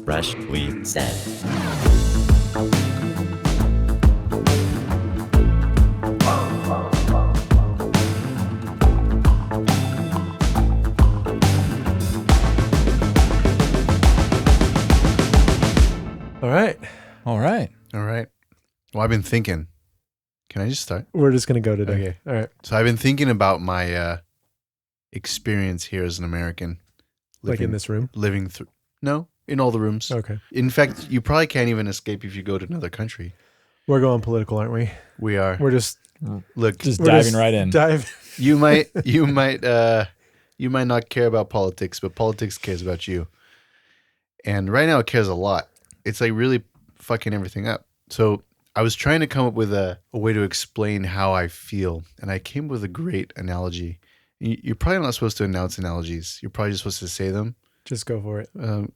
Rush, we said. All right. Well, I've been thinking. Can I just start? We're just going to go today. Okay. All right. So I've been thinking about my experience here as an American. Like in this room? Living through. No, in all the rooms. Okay. In fact, you probably can't even escape if you go to another country. We're going political, aren't we? We are. We're just Diving right in. You might not care about politics, but politics cares about you. And right now it cares a lot. It's like really fucking everything up. So I was trying to come up with a way to explain how I feel, and I came up with a great analogy. You're probably not supposed to announce analogies. You're probably just supposed to say them. Just go for it.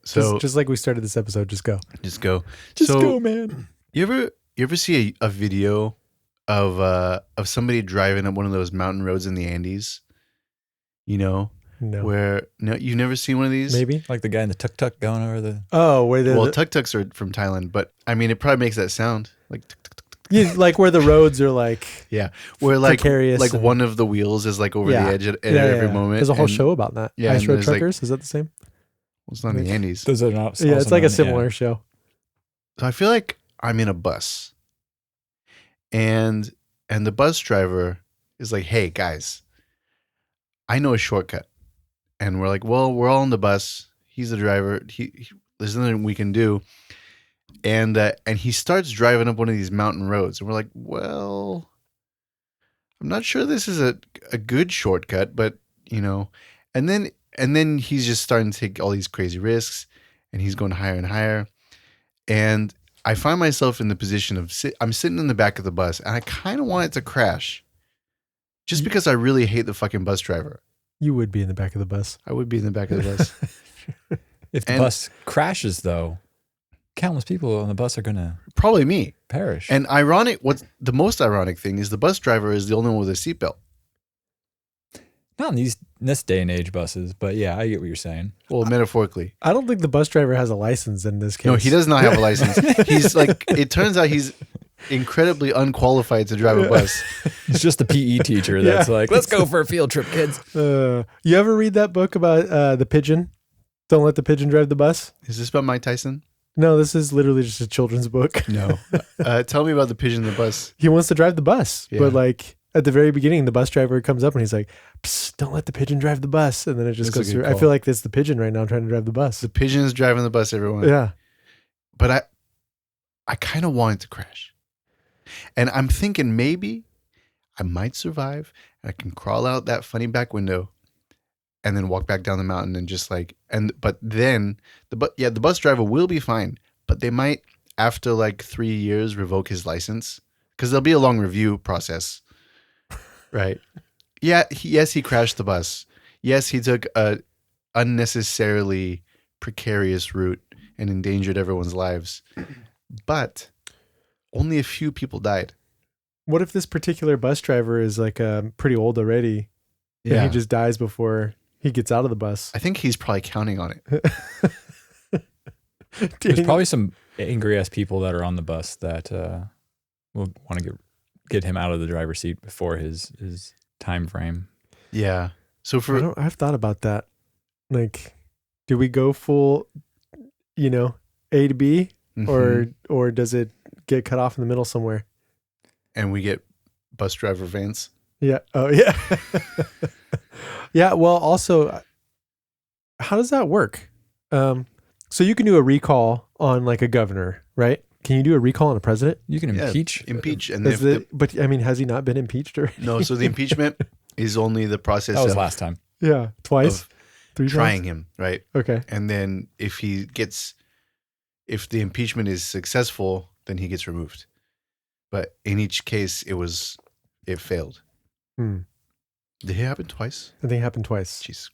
So just like we started this episode, just go. Just go. Just go, man. You ever see a video of somebody driving up one of those mountain roads in the Andes? You know? No. You've never seen one of these? Maybe. Like the guy in the tuk-tuk going over the... Oh, where the... Well, tuk-tuks are from Thailand, but I mean, it probably makes that sound. Like tuk, tuk, tuk, tuk. Yeah, like where the roads are like... Yeah. Where like precarious one of the wheels is like over the edge at every moment. There's a whole show about that. Yeah, Ice Road Truckers, is that the same? Well, it's not in the Andes. Those are not... Yeah, it's like a similar show. So I feel like I'm in a bus. And the bus driver is like, hey, guys, I know a shortcut. And we're like, well, we're all on the bus. He's the driver. There's nothing we can do. And he starts driving up one of these mountain roads. And we're like, well, I'm not sure this is a good shortcut, but, you know. And then he's just starting to take all these crazy risks. And he's going higher and higher. And I find myself in the position of I'm sitting in the back of the bus. And I kind of want it to crash. Just because I really hate the fucking bus driver. You would be in the back of the bus. I would be in the back of the bus. If the bus crashes, though, countless people on the bus are going to probably me perish. And what's the most ironic thing is the bus driver is the only one with a seatbelt. Not in this day and age buses, but yeah, I get what you're saying. Well, metaphorically. I don't think the bus driver has a license in this case. No, he does not have a license. He's like, it turns out he's incredibly unqualified to drive a bus. It's just the PE teacher that's like, let's go for a field trip, kids. You ever read that book about the pigeon? Don't let the pigeon drive the bus? Is this about Mike Tyson? No, this is literally just a children's book. No. Tell me about the pigeon in the bus. He wants to drive the bus, but like at the very beginning, the bus driver comes up and he's like, psst, don't let the pigeon drive the bus. And then it just goes through. I feel like it's the pigeon right now trying to drive the bus. The pigeon is driving the bus, everyone. Yeah. But I kind of want it to crash. And I'm thinking maybe I might survive and I can crawl out that funny back window and then walk back down the mountain and just like, but then the bus driver will be fine, but they might after like 3 years revoke his license because there'll be a long review process. Right. Yeah. Yes, he crashed the bus. Yes, he took a unnecessarily precarious route and endangered everyone's lives. But only a few people died. What if this particular bus driver is like pretty old already? Yeah. And he just dies before he gets out of the bus. I think he's probably counting on it. There's probably some angry ass people that are on the bus that will want to get him out of the driver's seat before his time frame. Yeah. So I've thought about that. Like, do we go full, A to B, or does it get cut off in the middle somewhere? And we get bus driver Vance. Yeah. Oh, yeah. Yeah. Well, also, how does that work? So you can do a recall on like a governor, right? Can you do a recall on a president? You can impeach. And but I mean, has he not been impeached already? No. So the impeachment is only the process. That was last time. Yeah. Twice. 3 times? Trying him, right? Okay. And then if the impeachment is successful, then he gets removed. But in each case, it failed. Did it happen twice? I think it happened twice. Jeez.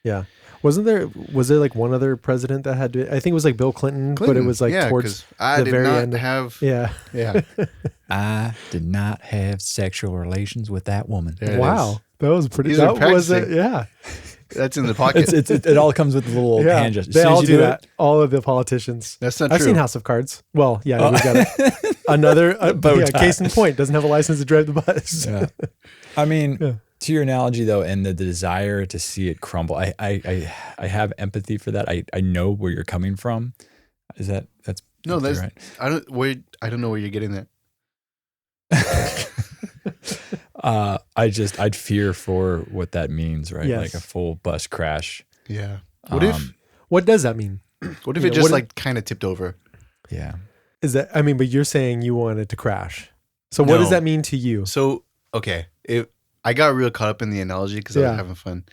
Yeah. Was there like one other president that had to, I think it was like Bill Clinton, but it was like towards the very end. Yeah. I did not have sexual relations with that woman. Wow. That was pretty, that was it. Yeah. That's in the pocket. It all comes with a little hand gesture. They all do that. All of the politicians. That's not I've true. seen House of Cards. Well, yeah, we got it. Another case in point. Doesn't have a license to drive the bus. Yeah. I mean, to your analogy though, and the desire to see it crumble, I have empathy for that. I know where you're coming from. That's right? I don't know where you're getting that. I'd fear for what that means, right? Yes. Like a full bus crash. Yeah. What does that mean? What if it just like kind of tipped over? Yeah. Is that, I mean, but you're saying you want it to crash. So what does that mean to you? So, okay. I got real caught up in the analogy because I was having fun.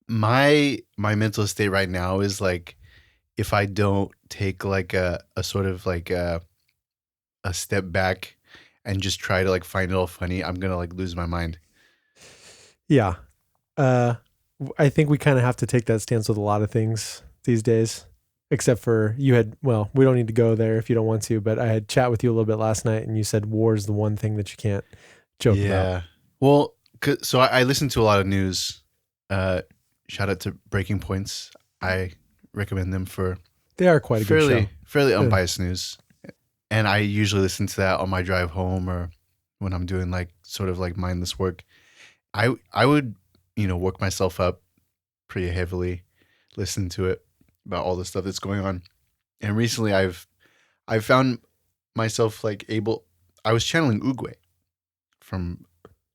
My mental state right now is like, if I don't take like a sort of like a step back and just try to like find it all funny, I'm going to like lose my mind. Yeah. I think we kind of have to take that stance with a lot of things these days, except for we don't need to go there if you don't want to, but I had chat with you a little bit last night and you said war is the one thing that you can't joke about. Yeah. Well, so I listen to a lot of news. Shout out to Breaking Points. I recommend them for they are quite a good show. Fairly unbiased news. And I usually listen to that on my drive home or when I'm doing like sort of like mindless work. I would, work myself up pretty heavily, listen to it about all the stuff that's going on. And recently I've found myself like I was channeling Oogway from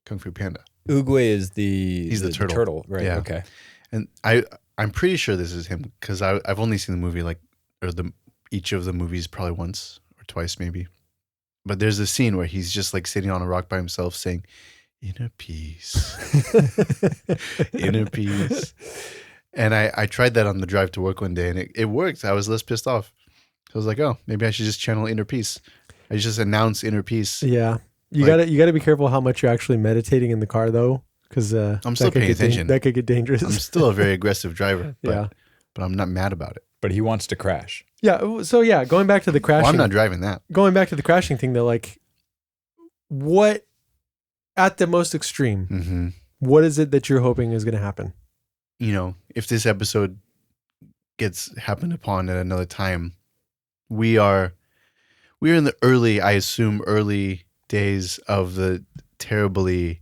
Kung Fu Panda. Oogway is he's the turtle, right? Yeah. Okay. And I'm pretty sure this is him because I've only seen the movie each of the movies probably once or twice maybe. But there's a scene where he's just like sitting on a rock by himself saying, "Inner peace, inner peace." And I tried that on the drive to work one day and it worked. I was less pissed off. I was like, oh, maybe I should just channel inner peace. I just announce inner peace. Yeah. You gotta be careful how much you're actually meditating in the car though. Because I'm still paying attention. That could get dangerous. I'm still a very aggressive driver, but I'm not mad about it. But he wants to crash. Yeah. So going back to the crashing. Well, I'm not driving that. Going back to the crashing thing though, like what at the most extreme, what is it that you're hoping is going to happen? If this episode gets happened upon at another time, we're in the early days of the terribly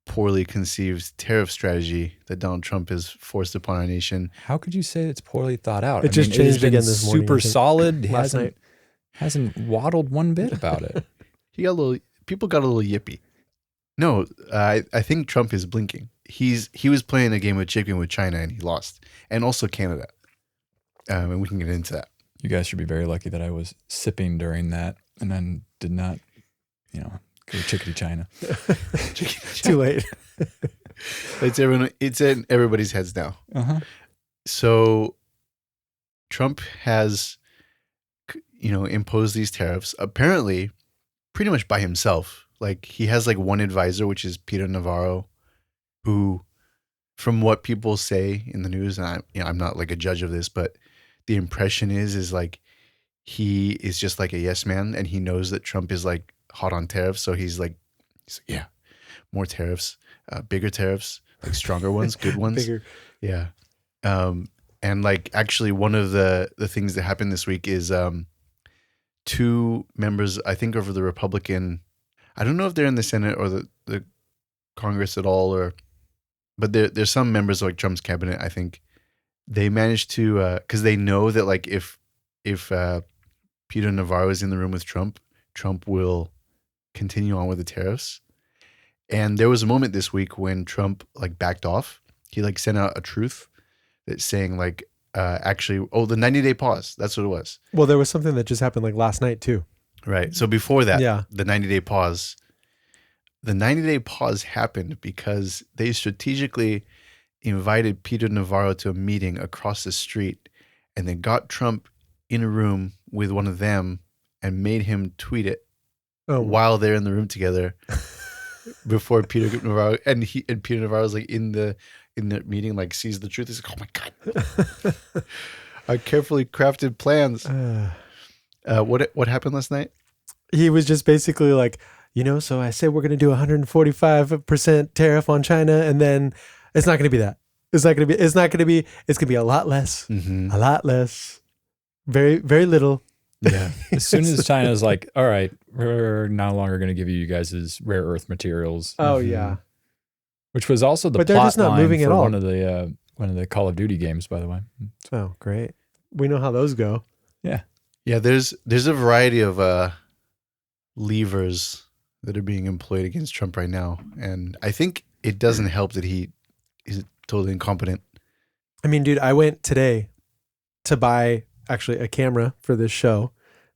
poorly conceived tariff strategy that Donald Trump has forced upon our nation. How could you say it's poorly thought out? It just changed again this morning. Super solid. Last night hasn't waddled one bit about it. People got a little yippy. No, I think Trump is blinking. He was playing a game of chicken with China and he lost, and also Canada. And we can get into that. You guys should be very lucky that I was sipping during that and then did not, go chickadee China. Too late. It's in everybody's heads now. So Trump has, imposed these tariffs apparently pretty much by himself. Like he has like one advisor, which is Peter Navarro, who, from what people say in the news, and I'm not like a judge of this, but the impression is like he is just like a yes man, and he knows that Trump is like hot on tariffs, so he's like, yeah, more tariffs, bigger tariffs, like stronger ones, good ones, Bigger. Yeah. And like actually one of the things that happened this week is two members, I think, of the Republican. I don't know if they're in the Senate or the Congress at all, but there's some members of like Trump's cabinet. I think they managed to, because they know that like if Peter Navarro is in the room with Trump will continue on with the tariffs. And there was a moment this week when Trump like backed off. He like sent out a truth that's saying like the 90-day pause. That's what it was. Well, there was something that just happened like last night too. Right. So before that, Yeah. the 90-day pause. The 90-day pause happened because they strategically invited Peter Navarro to a meeting across the street and then got Trump in a room with one of them and made him tweet it while they're in the room together before Peter Navarro and Peter Navarro's like in the meeting, like sees the truth. He's like, oh my God. Our carefully crafted plans. What happened last night? He was just basically like, so I said we're going to do 145% tariff on China, and then It's not going to be that. It's going to be a lot less, a lot less, very, very little. Yeah. As soon as China's like, all right, we're no longer going to give you guys' rare earth materials. Oh yeah. Which was also the but they're plot just not line moving for at all. one of the Call of Duty games, by the way. Oh, great. We know how those go. Yeah. Yeah, there's a variety of levers that are being employed against Trump right now. And I think it doesn't help that he is totally incompetent. I mean, dude, I went today to buy actually a camera for this show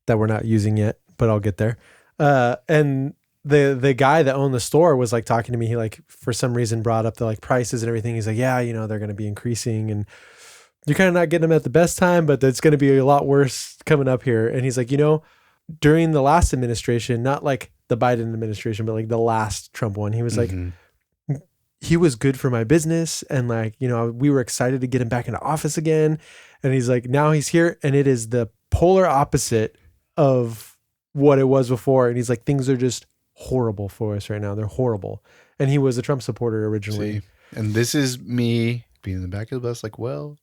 that we're not using yet, but I'll get there. And the guy that owned the store was like talking to me. He like, for some reason brought up the like prices and everything. He's like, yeah, you know, they're going to be increasing and you're kind of not getting them at the best time, but it's going to be a lot worse coming up here. And he's like, you know, during the last administration, not like the Biden administration, but like the last Trump one, he was like, he was good for my business. And like, you know, we were excited to get him back into office again. And he's like, now he's here and it is the polar opposite of what it was before. And he's like, things are just horrible for us right now. They're horrible. And he was a Trump supporter originally. See, and this is me being in the back of the bus like, well,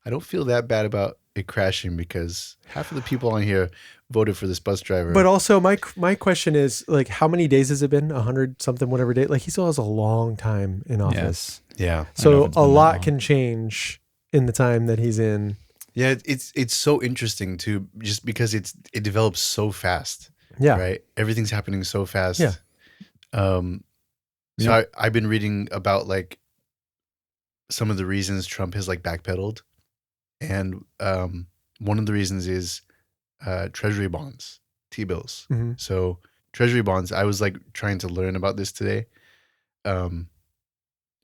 I don't feel that bad about it crashing because half of the people on here voted for this bus driver. But also my question is like, how many days has it been? 100 something, whatever day. Like he still has a long time in office. Yeah. So a lot can change in the time that he's in. Yeah. It's so interesting too, just because it develops so fast. Yeah. Right. Everything's happening so fast. Yeah. So I've been reading about like some of the reasons Trump has like backpedaled. And one of the reasons is treasury bonds, T-bills. Mm-hmm. So treasury bonds, I was like trying to learn about this today from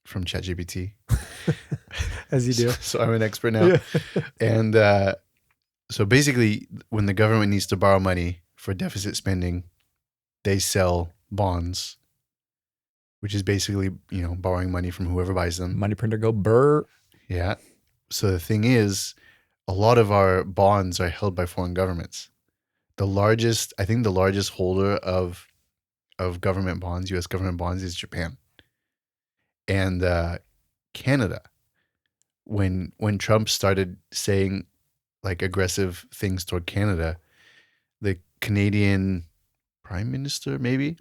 ChatGPT. As you do. So I'm an expert now. Yeah. And so basically when the government needs to borrow money for deficit spending, they sell bonds, which is basically, you know, borrowing money from whoever buys them. Money printer go burr. Yeah. So the thing is, a lot of our bonds are held by foreign governments. I think the largest holder of government bonds, U.S. government bonds, is Japan. And Canada, when Trump started saying like aggressive things toward Canada, the Canadian Prime Minister maybe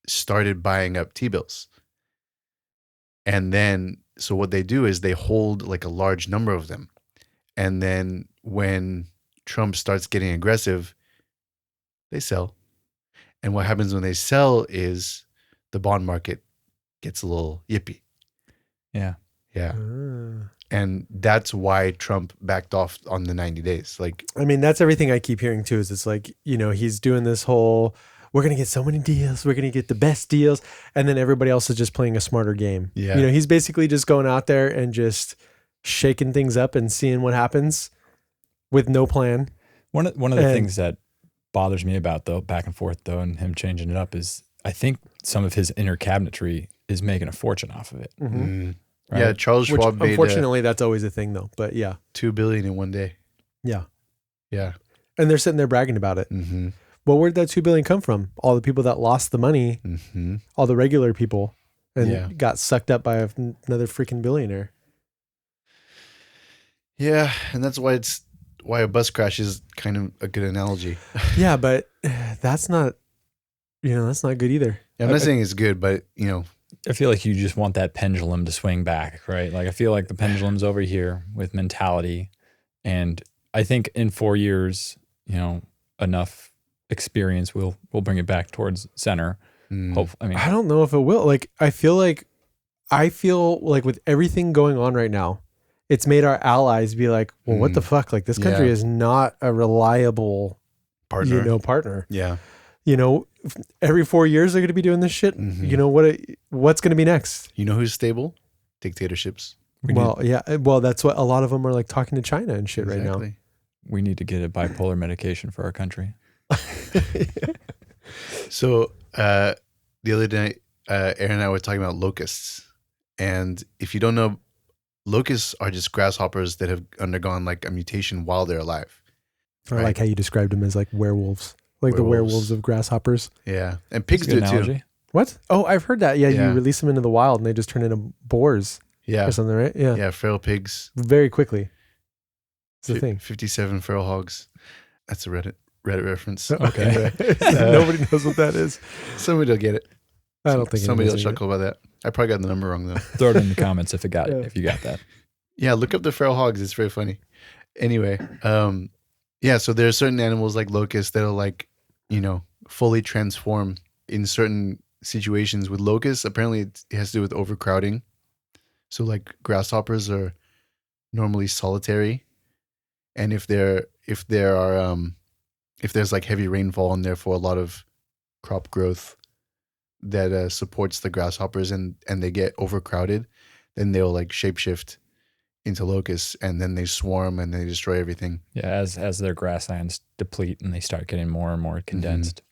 started buying up T-bills. And then, so what they do is they hold like a large number of them. And then when Trump starts getting aggressive, they sell. And what happens when they sell is the bond market gets a little yippy. Yeah. Yeah. And that's why Trump backed off on the 90 days. Like, I mean, that's everything I keep hearing too, is it's like, you know, he's doing this whole, we're going to get so many deals. We're going to get the best deals. And then everybody else is just playing a smarter game. Yeah. You know, he's basically just going out there and just shaking things up and seeing what happens with no plan. One of the things that bothers me about though, back and forth though, and him changing it up is I think some of his inner cabinetry is making a fortune off of it. Mm-hmm. Right? Yeah. Charles Schwab made unfortunately, that's always a thing though, but yeah. $2 billion in one day. Yeah. Yeah. And they're sitting there bragging about it. Mm-hmm. Well, where'd that $2 billion come from? All the people that lost the money, all the regular people, and got sucked up by another freaking billionaire. Yeah, and that's why a bus crash is kind of a good analogy. Yeah, but that's not good either. Yeah, I'm not saying it's good, but you know, I feel like you just want that pendulum to swing back, right? Like I feel like the pendulum's over here with mentality, and I think in 4 years, you know, enough experience will bring it back towards center. Hopefully, I mean, I don't know if it will. Like I feel like with everything going on right now, it's made our allies be like, well, what the fuck? Like this country is not a reliable partner. Yeah. You know, every 4 years they're going to be doing this shit. You know, what's going to be next? You know who's stable? Dictatorships. Well, that's what a lot of them are like talking to China and shit right now. We need to get a bipolar medication for our country. So the other day, Aaron and I were talking about locusts. And if you don't know, locusts are just grasshoppers that have undergone like a mutation while they're alive. I like how you described them as like werewolves. Like the werewolves of grasshoppers. Yeah. And pigs do it too. What? Oh, I've heard that. Yeah, Yeah. you release them into the wild and they just turn into boars Yeah. or something, right? Yeah. Yeah. Feral pigs. Very quickly. It's the Fi- thing. 57 feral hogs. That's a Reddit reference. Okay. Anyway, Nobody knows what that is. somebody will get it. I don't think somebody will anybody's chuckle about that. I probably got the number wrong though. Throw it in the comments if you got Yeah. that. Yeah, look up the feral hogs. It's very funny. Anyway, yeah, so there are certain animals like locusts that'll like, fully transform in certain situations. With locusts, apparently it has to do with overcrowding. So like grasshoppers are normally solitary, and if there's like heavy rainfall and therefore a lot of crop growth that supports the grasshoppers and they get overcrowded, then they'll like shapeshift into locusts and then they swarm and they destroy everything. Yeah, as their grasslands deplete and they start getting more and more condensed.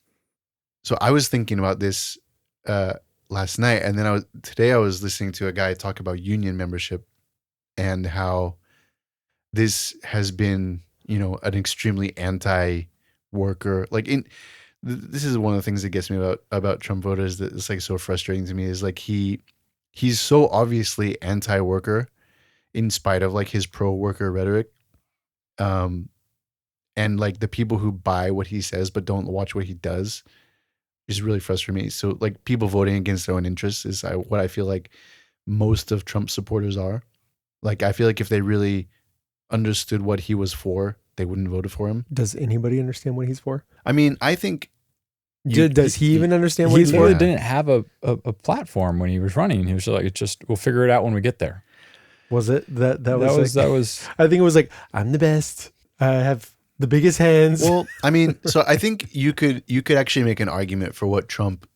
So I was thinking about this last night, and then today I was listening to a guy talk about union membership and how this has been, an extremely anti-worker. Like this is one of the things that gets me about Trump voters that is like so frustrating to me is like he's so obviously anti-worker in spite of like his pro-worker rhetoric. And like the people who buy what he says but don't watch what he does is really frustrating me. So like people voting against their own interests is what I feel like most of Trump supporters are. Like I feel like if they really understood what he was for, they wouldn't vote for him. Does anybody understand what he's for? I mean, I think Does he even understand what He he's really for? didn't have a platform when he was running. He was like, we'll figure it out when we get there. Was it that was That was I think it was like, I'm the best. I have the biggest hands. Well, I mean, so I think you could actually make an argument for what Trump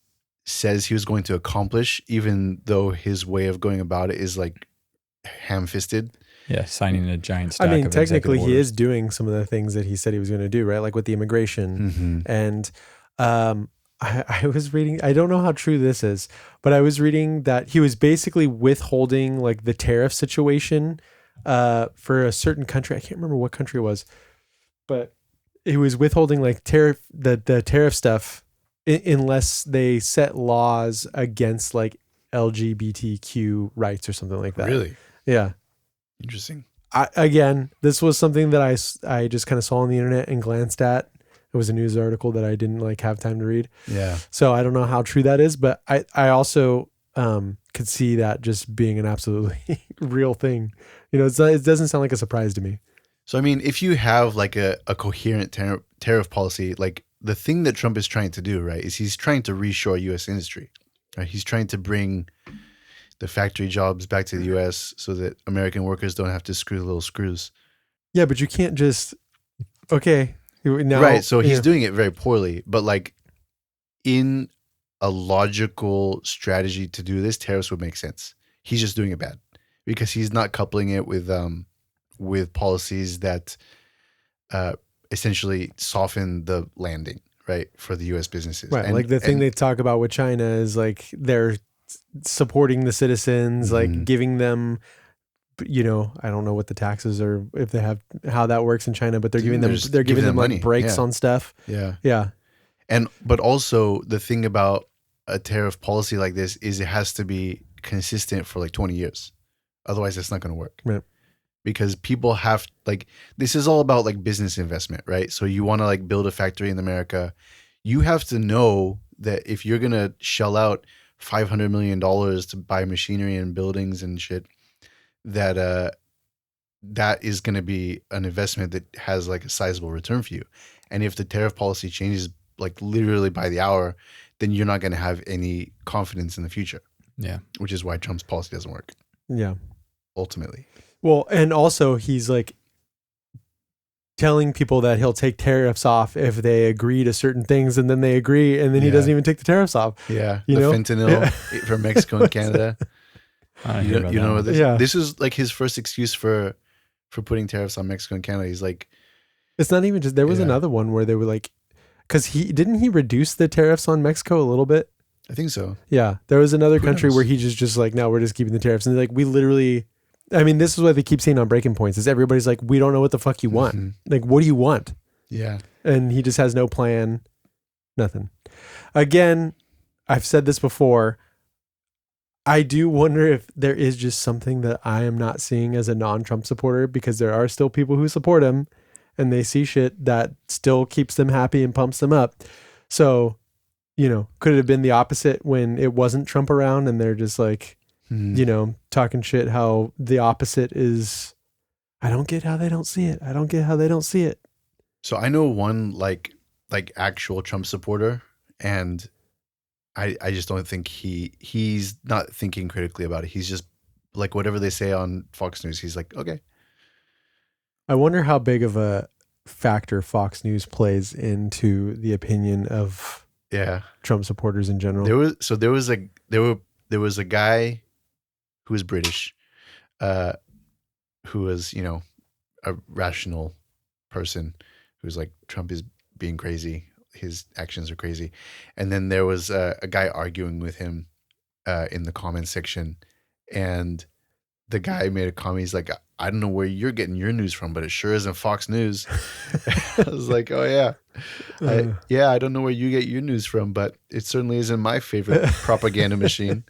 says he was going to accomplish, even though his way of going about it is like ham-fisted. Yeah, signing a giant stack I mean, of technically, executive he orders. is doing some of the things that he said he was going to do, right? Like with the immigration. And I was reading, I don't know how true this is, but I was reading that he was basically withholding like the tariff situation for a certain country. I can't remember what country it was, but he was withholding like the tariff stuff unless they set laws against like LGBTQ rights or something like that. Really? Yeah. Interesting. Again, this was something that I just kind of saw on the internet and glanced at. It was a news article that I didn't like have time to read. Yeah. So I don't know how true that is, but I also could see that just being an absolutely real thing. It doesn't sound like a surprise to me. So, I mean, if you have like a coherent tariff policy, like the thing that Trump is trying to do, right, is he's trying to reshore U.S. industry. Right? He's trying to bring the factory jobs back to the U.S. so that American workers don't have to screw the little screws. Yeah, but you can't just, okay. Now, right. So he's doing it very poorly, but like in a logical strategy to do this, tariffs would make sense. He's just doing it bad because he's not coupling it with policies that essentially soften the landing, right, for the U.S. businesses. Right. Like the thing they talk about with China is like they're supporting the citizens, like giving them, I don't know what the taxes are, if they have, how that works in China, but they're giving them money. like breaks on stuff. Yeah. Yeah. But also the thing about a tariff policy like this is it has to be consistent for like 20 years. Otherwise it's not going to work. Right. Because people have this is all about like business investment, right? So you want to like build a factory in America. You have to know that if you're going to shell out $500 million to buy machinery and buildings and shit, that is going to be an investment that has like a sizable return for you. And if the tariff policy changes like literally by the hour, then you're not going to have any confidence in the future. Yeah. Which is why Trump's policy doesn't work. Yeah. Ultimately. Well, and also he's like telling people that he'll take tariffs off if they agree to certain things, and then they agree, and then he doesn't even take the tariffs off. Yeah. You know? Fentanyl from Mexico and Canada. You know this? Yeah. This is like his first excuse for putting tariffs on Mexico and Canada. He's like, it's not even just, there was another one where they were like, because didn't he reduce the tariffs on Mexico a little bit? I think so. Yeah. There was another Who country knows? where he just like, no, we're just keeping the tariffs. And they're like, we literally, I mean, this is what they keep saying on Breaking Points is everybody's like, we don't know what the fuck you want. Like, what do you want? Yeah. And he just has no plan, nothing. Again, I've said this before. I do wonder if there is just something that I am not seeing as a non-Trump supporter, because there are still people who support him and they see shit that still keeps them happy and pumps them up. So, could it have been the opposite when it wasn't Trump around and they're just like, talking shit, how the opposite is, I don't get how they don't see it. I don't get how they don't see it. So I know one like actual Trump supporter, and I just don't think he's not thinking critically about it. He's just like, whatever they say on Fox News, he's like, okay. I wonder how big of a factor Fox News plays into the opinion of Trump supporters in general. There was a guy who was British, who was, a rational person who's like, Trump is being crazy. His actions are crazy. And then there was a guy arguing with him in the comment section. And the guy made a comment. He's like, I don't know where you're getting your news from, but it sure isn't Fox News. I was like, oh, yeah. I don't know where you get your news from, but it certainly isn't my favorite propaganda machine.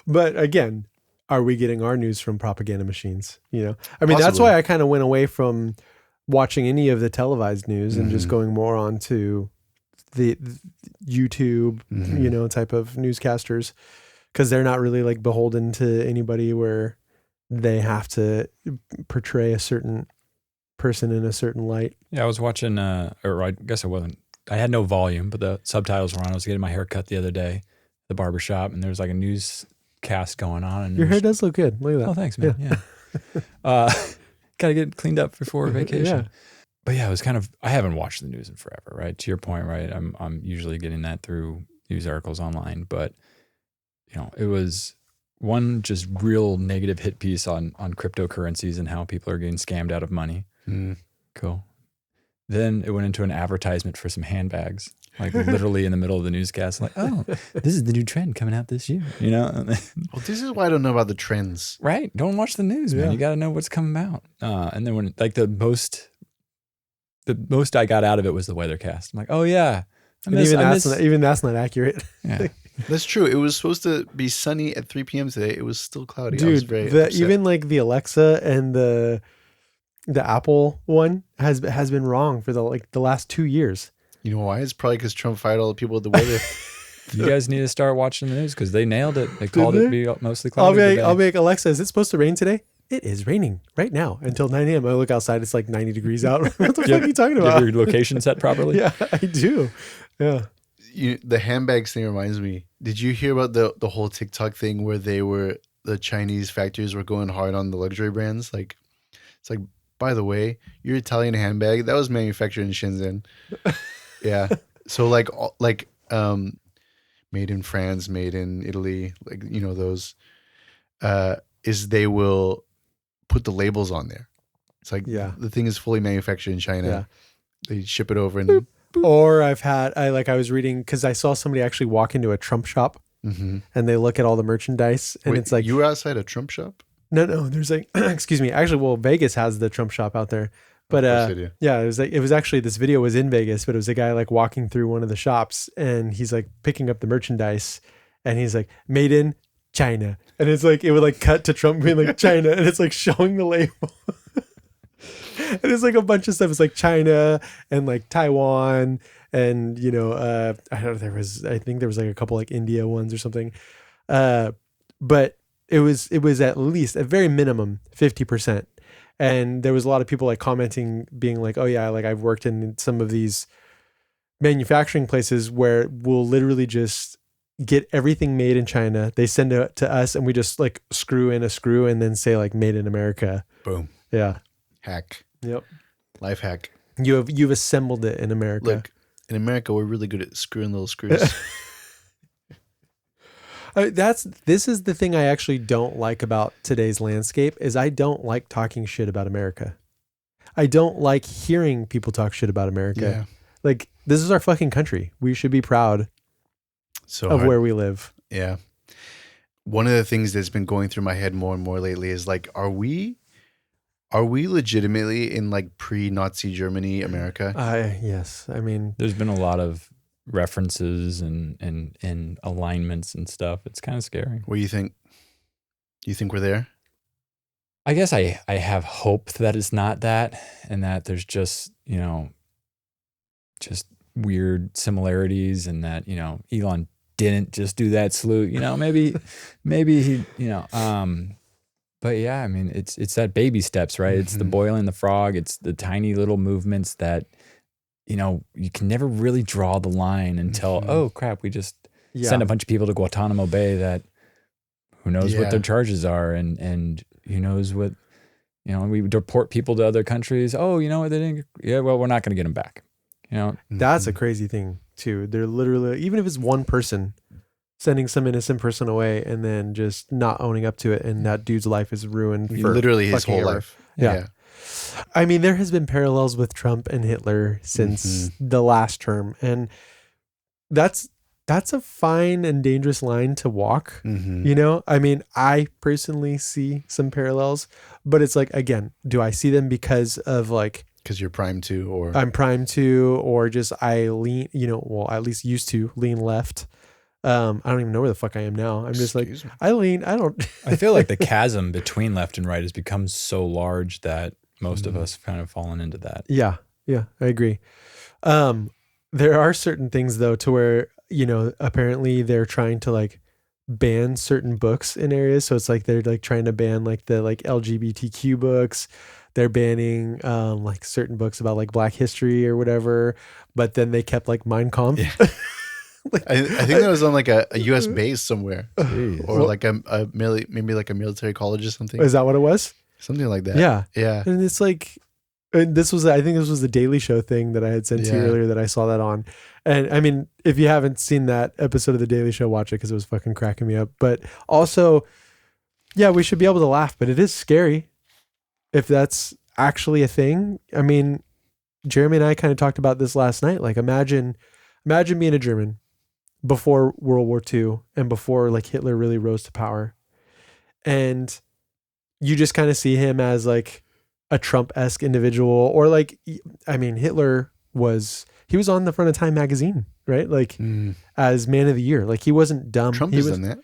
But again, are we getting our news from propaganda machines? I mean, Possibly. That's why I kind of went away from watching any of the televised news and just going more on to the YouTube, type of newscasters, because they're not really like beholden to anybody where they have to portray a certain person in a certain light. Yeah, I was watching, or I guess I wasn't. I had no volume, but the subtitles were on. I was getting my hair cut the other day, at the barbershop, and there was like a newscast going on. And your hair does look good. Look at that. Oh, thanks, man. Yeah. Got to get cleaned up before vacation. Yeah. But yeah, it was kind of, I haven't watched the news in forever, right? To your point, right? I'm usually getting that through news articles online, but it was one just real negative hit piece on cryptocurrencies and how people are getting scammed out of money. Cool. Then it went into an advertisement for some handbags, like literally in the middle of the newscast. Like, oh, this is the new trend coming out this year, Well, this is why I don't know about the trends. Right. Don't watch the news, man. You got to know what's coming out. And then when like the most I got out of it was the weathercast. I'm like, oh yeah. Even that's not accurate. Yeah. That's true. It was supposed to be sunny at 3 p.m. today. It was still cloudy. Dude, I was very upset. Even like the Alexa and the Apple one has been wrong for the last 2 years. You know why? It's probably because Trump fired all the people with the weather. You guys need to start watching the news because they nailed it. They called it be mostly cloudy. I'll make Alexa, is it supposed to rain today? It is raining right now until 9 a.m. I look outside, it's like 90 degrees out. What the fuck are you talking about? You have your location set properly? Yeah, I do. Yeah. The handbags thing reminds me. Did you hear about the whole TikTok thing where the Chinese factories were going hard on the luxury brands? Like, it's like, by the way, your Italian handbag, that was manufactured in Shenzhen. Yeah. So made in France, made in Italy, like, those, is they will put the labels on there. It's like, the thing is fully manufactured in China. Yeah. They ship it over and boop. Or I was reading, because I saw somebody actually walk into a Trump shop and they look at all the merchandise and it's like, you were outside a Trump shop? No, there's like, excuse me. Actually, well, Vegas has the Trump shop out there, but yeah, it was actually, this video was in Vegas, but it was a guy like walking through one of the shops and he's like picking up the merchandise and he's like, made in China. And it's like, it would like cut to Trump being like China and it's like showing the label. And it's like a bunch of stuff. It's like China and like Taiwan and, I don't know, I think there was like a couple like India ones or something. But it was at least at very minimum 50%. And there was a lot of people like commenting being like, oh yeah, like I've worked in some of these manufacturing places where we'll literally just get everything made in China. They send it to us and we just like screw in a screw and then say like made in America. Boom. Yeah. Hack. Yep. Life hack. You've assembled it in America. Look, in America, we're really good at screwing little screws. This is the thing I actually don't like about today's landscape is I don't like talking shit about America. I don't like hearing people talk shit about America. Yeah. Like, this is our fucking country. We should be proud of where we live. Yeah. One of the things that's been going through my head more and more lately is like, are we legitimately in like pre-Nazi Germany America? Yes. I mean, there's been a lot of references and alignments and stuff. It's kind of scary. What do you think? Do you think we're there? I guess I have hope that it's not that, and that there's just, just weird similarities, and that, Elon didn't just do that salute, maybe he, but yeah, I mean, it's that baby steps, right? It's the boiling the frog. It's the tiny little movements that, you can never really draw the line until, oh crap, we just send a bunch of people to Guantanamo Bay that who knows what their charges are, and who knows what, we deport people to other countries. Oh, you know what? They didn't. Yeah, well, we're not going to get them back. That's a crazy thing too. They're literally, even if it's one person sending some innocent person away and then just not owning up to it, and that dude's life is ruined for literally his whole ever. life. Yeah. I mean, there has been parallels with Trump and Hitler since the last term, and that's a fine and dangerous line to walk. I mean, I personally see some parallels, but it's like, again, do I see them because of like, because you're primed to, or I'm primed to, or just I lean, well, I at least used to lean left. I don't even know where the fuck I am now. I'm just like, I lean, I don't. I feel like the chasm between left and right has become so large that most of us have kind of fallen into that. Yeah. Yeah, I agree. There are certain things though, to where, apparently they're trying to like ban certain books in areas. So it's like, they're like trying to ban like the like LGBTQ books. They're banning like certain books about like Black history or whatever, but then they kept like Mein Kampf. Yeah. I think that was on like a U.S. base somewhere, or like maybe like a military college or something. Is that what it was? Something like that. Yeah. Yeah. And it's like, and I think this was the Daily Show thing that I had sent to you earlier that I saw that on. And I mean, if you haven't seen that episode of the Daily Show, watch it because it was fucking cracking me up. But also, yeah, we should be able to laugh, but it is scary if that's actually a thing. I mean, Jeremy and I kind of talked about this last night. Like, imagine being a German before World War II and before like Hitler really rose to power. And you just kind of see him as like a Trump-esque individual, or like, I mean, Hitler was on the front of Time magazine, right? Like as man of the year. Like, he wasn't dumb. Trump has done that.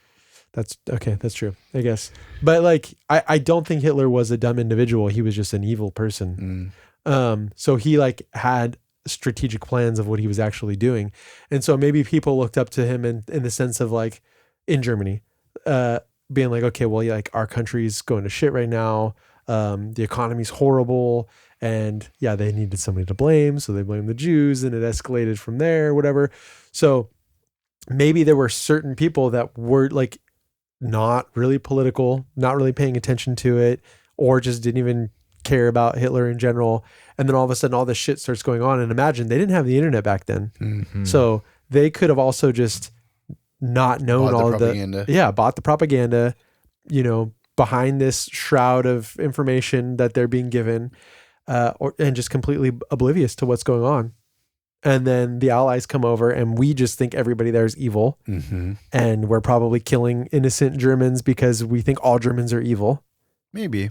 That's okay. That's true, I guess. But like, I don't think Hitler was a dumb individual. He was just an evil person. So he like had strategic plans of what he was actually doing. And so maybe people looked up to him in the sense of like, in Germany, being like, okay, well, yeah, like our country's going to shit right now. The economy's horrible. And yeah, they needed somebody to blame. So they blamed the Jews, and it escalated from there, whatever. So maybe there were certain people that were like not really political, not really paying attention to it, or just didn't even care about Hitler in general. And then all of a sudden all this shit starts going on. And imagine they didn't have the internet back then. So they could have also just not known all of bought the propaganda, behind this shroud of information that they're being given, and just completely oblivious to what's going on. And then the Allies come over, and we just think everybody there is evil. And we're probably killing innocent Germans because we think all Germans are evil. Maybe.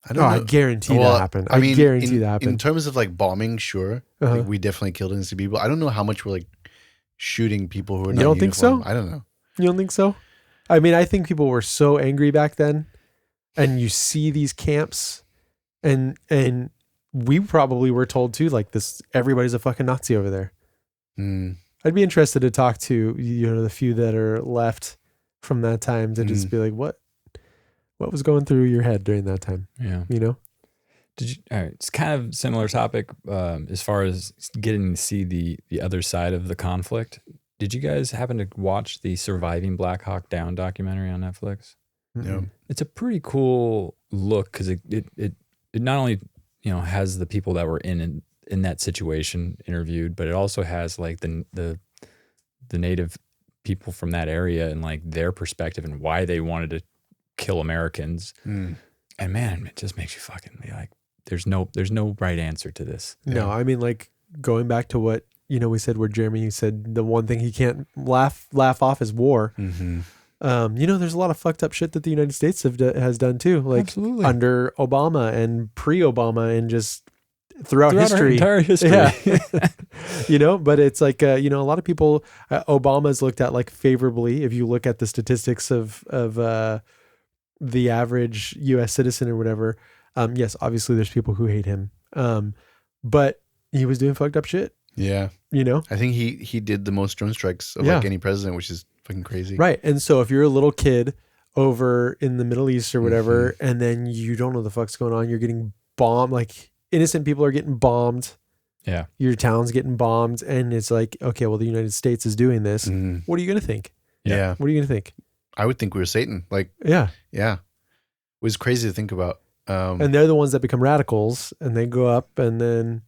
I don't know. I guarantee that happened. I guarantee that happened. In terms of like bombing, sure. Like, we definitely killed innocent people. I don't know how much we're like shooting people who are not You don't think so? I don't know. You don't think so? I mean, I think people were so angry back then, and you see these camps, and we probably were told too, like, this, everybody's a fucking Nazi over there. I'd be interested to talk to, the few that are left from that time to just be like, what was going through your head during that time? Yeah. Did you? All right, it's kind of similar topic as far as getting to see the other side of the conflict. Did you guys happen to watch the Surviving Black Hawk Down documentary on Netflix? No. It's a pretty cool look because it not only has the people that were in that situation interviewed, but it also has like the native people from that area and like their perspective and why they wanted to kill Americans. And man, it just makes you fucking be like, there's no right answer to this. No, I mean, like, going back to what we said, where Jeremy said the one thing he can't laugh off is war. There's a lot of fucked up shit that the United States has done too, like Absolutely. Under Obama and pre-Obama, and just throughout Our history. entire history. Yeah. But it's like, a lot of people, Obama's looked at like favorably. If you look at the statistics of the average US citizen or whatever, yes, obviously there's people who hate him. But he was doing fucked up shit, Yeah. I think he did the most drone strikes of like any president, which is fucking crazy. Right. And so if you're a little kid over in the Middle East or whatever, and then you don't know the fuck's going on, you're getting bombed, like innocent people are getting bombed. Yeah. Your town's getting bombed. And it's like, okay, well, the United States is doing this. What are you going to think? Yeah. What are you going to think? I would think we were Satan. Like, yeah. It was crazy to think about. And they're the ones that become radicals and they go up and then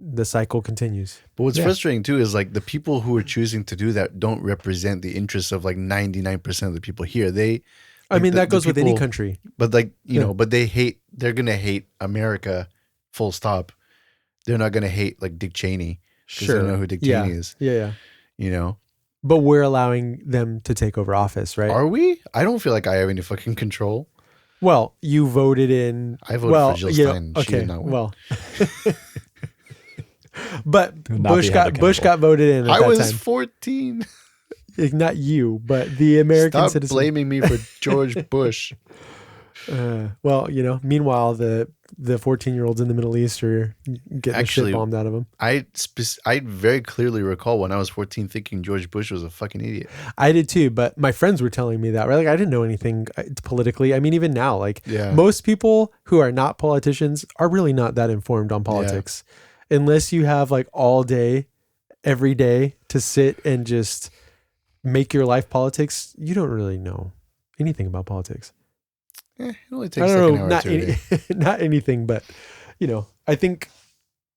the cycle continues. But what's frustrating too is like the people who are choosing to do that don't represent the interests of like 99% of the people here. That goes with any country. But like, but they're going to hate America full stop. They're not going to hate like Dick Cheney because they don't know who Dick Cheney is. Yeah. Yeah. But we're allowing them to take over office, right? Are we? I don't feel like I have any fucking control. Well, you voted in. I voted for Jill Stein. Okay. She did not win. Well, but Bush got voted in. At I that was time. 14. Not you, but the American Stop citizen. blaming me for George Bush. Well, meanwhile, the 14-year-olds in the Middle East are getting the shit bombed out of them. I very clearly recall when I was 14 thinking George Bush was a fucking idiot. I did too, but my friends were telling me that, right? Like, I didn't know anything politically. I mean, even now, like most people who are not politicians are really not that informed on politics. Unless you have like all day, every day to sit and just make your life politics, you don't really know anything about politics. It only takes like an hour not or two. not anything, but I think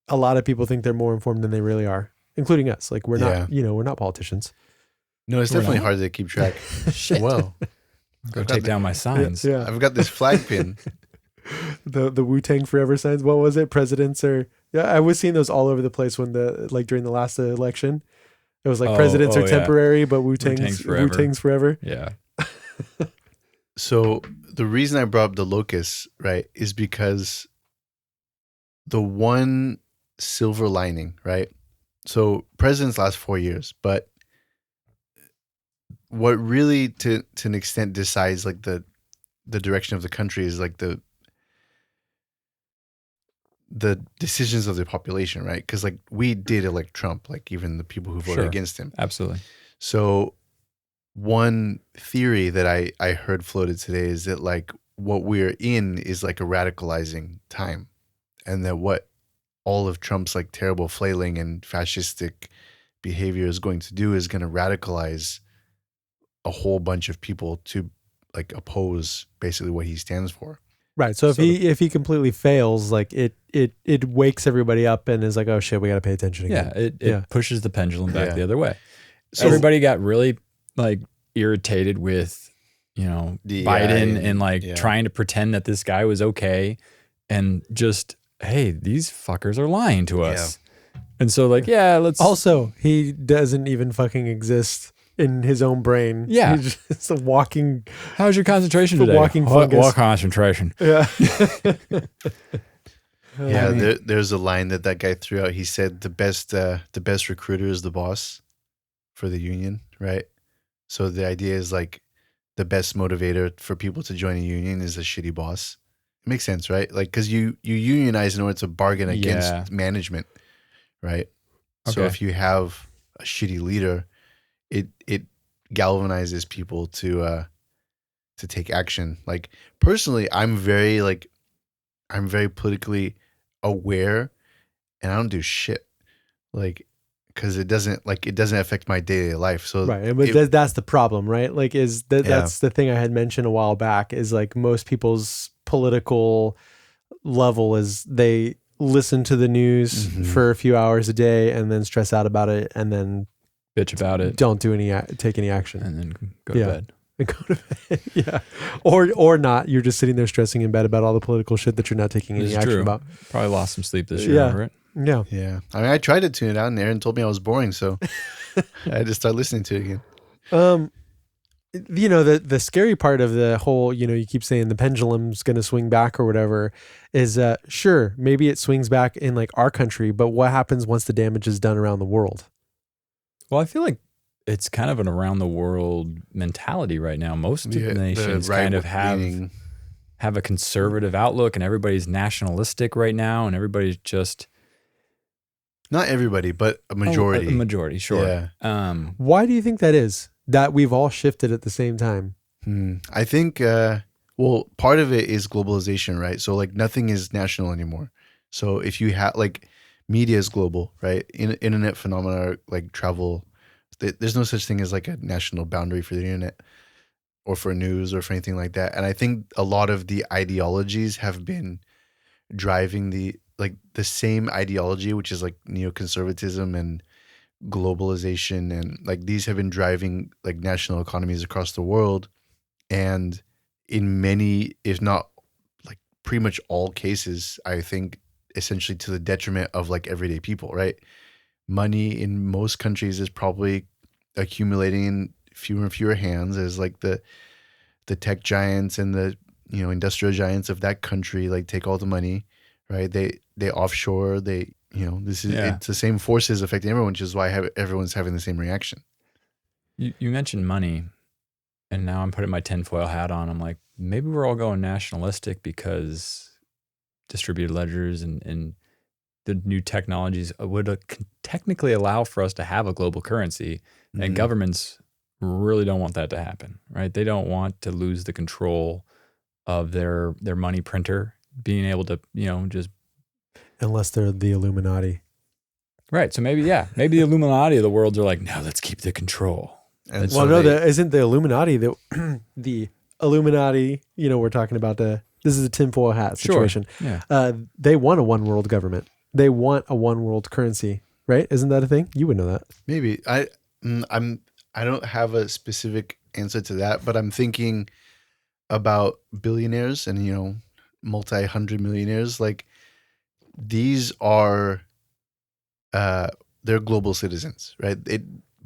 a lot of people think they're more informed than they really are, including us. Like we're not, we're not politicians. No, it's definitely hard to keep track. Shit. Well, go take down my signs. Yeah. I've got this flag pin. The Wu-Tang Forever signs. What was it? Presidents are. Yeah, I was seeing those all over the place when during the last election. It was like presidents are temporary, but Wu-Tang's forever. Yeah. So the reason I brought up the locusts, right, is because the one silver lining, right? So presidents last 4 years, but what really to an extent decides like the direction of the country is like the decisions of the population, right? Because like we did elect Trump, like even the people who voted against him. Absolutely. So one theory that I heard floated today is that like what we're in is like a radicalizing time, and that what all of Trump's like terrible flailing and fascistic behavior is going to do is going to radicalize a whole bunch of people to like oppose basically what he stands for. Right. So if he completely fails, like it wakes everybody up and is like, oh shit, we got to pay attention again. Yeah. It pushes the pendulum back the other way. So everybody got really like irritated with, Biden and like trying to pretend that this guy was okay, and just, hey, these fuckers are lying to us. Yeah. And so like, let's also, he doesn't even fucking exist in his own brain. Yeah. He's just a walking. How's your concentration today? Walking fungus. What concentration? Yeah. There's a line that guy threw out. He said the best recruiter is the boss for the union, right? So the idea is like the best motivator for people to join a union is a shitty boss. It makes sense, right? Like, because you unionize in order to bargain against management, right? Okay. So if you have a shitty leader, it galvanizes people to take action. Like personally, I'm very politically aware, and I don't do shit, like, because it doesn't affect my daily life. So right, but that's the problem, right? Like, that's the thing I had mentioned a while back is like most people's political level is they listen to the news for a few hours a day and then stress out about it and then bitch about it. Don't take any action and then go to bed. And go to bed. Yeah, or not. You're just sitting there stressing in bed about all the political shit that you're not taking any action about. Probably lost some sleep this year over it. Yeah. Yeah. I mean, I tried to tune it out and Aaron told me I was boring, so I had to start listening to it again. the scary part of the whole, you keep saying the pendulum's going to swing back or whatever is sure, maybe it swings back in like our country, but what happens once the damage is done around the world? Well, I feel like it's kind of an around the world mentality right now. Most nations kind of have a conservative outlook, and everybody's nationalistic right now, and everybody's just not everybody, but a majority. A majority, sure. Yeah. Why do you think that is? That we've all shifted at the same time? I think, well, part of it is globalization, right? So like nothing is national anymore. So if you have like media is global, right? Internet phenomena like travel, there's no such thing as like a national boundary for the internet or for news or for anything like that. And I think a lot of the ideologies have been driving the same ideology, which is like neoconservatism and globalization, and like these have been driving like national economies across the world, and in many, if not like pretty much all cases, I think essentially to the detriment of like everyday people, right? Money in most countries is probably accumulating in fewer and fewer hands as like the tech giants and the industrial giants of that country like take all the money, right? They offshore, it's the same forces affecting everyone, which is why everyone's having the same reaction. You mentioned money, and now I'm putting my tinfoil hat on. I'm like, maybe we're all going nationalistic because distributed ledgers and the new technologies would technically allow for us to have a global currency, and governments really don't want that to happen, right? They don't want to lose the control of their money printer, being able to, just... Unless they're the Illuminati. Right. So maybe the Illuminati of the world are like, no, let's keep the control. And isn't the Illuminati the Illuminati, we're talking about this is a tinfoil hat situation. Sure. Yeah. They want a one world government. They want a one world currency, right? Isn't that a thing? You would know that. Maybe. I don't have a specific answer to that, but I'm thinking about billionaires and, multi-hundred millionaires. Like these are, they're global citizens, right?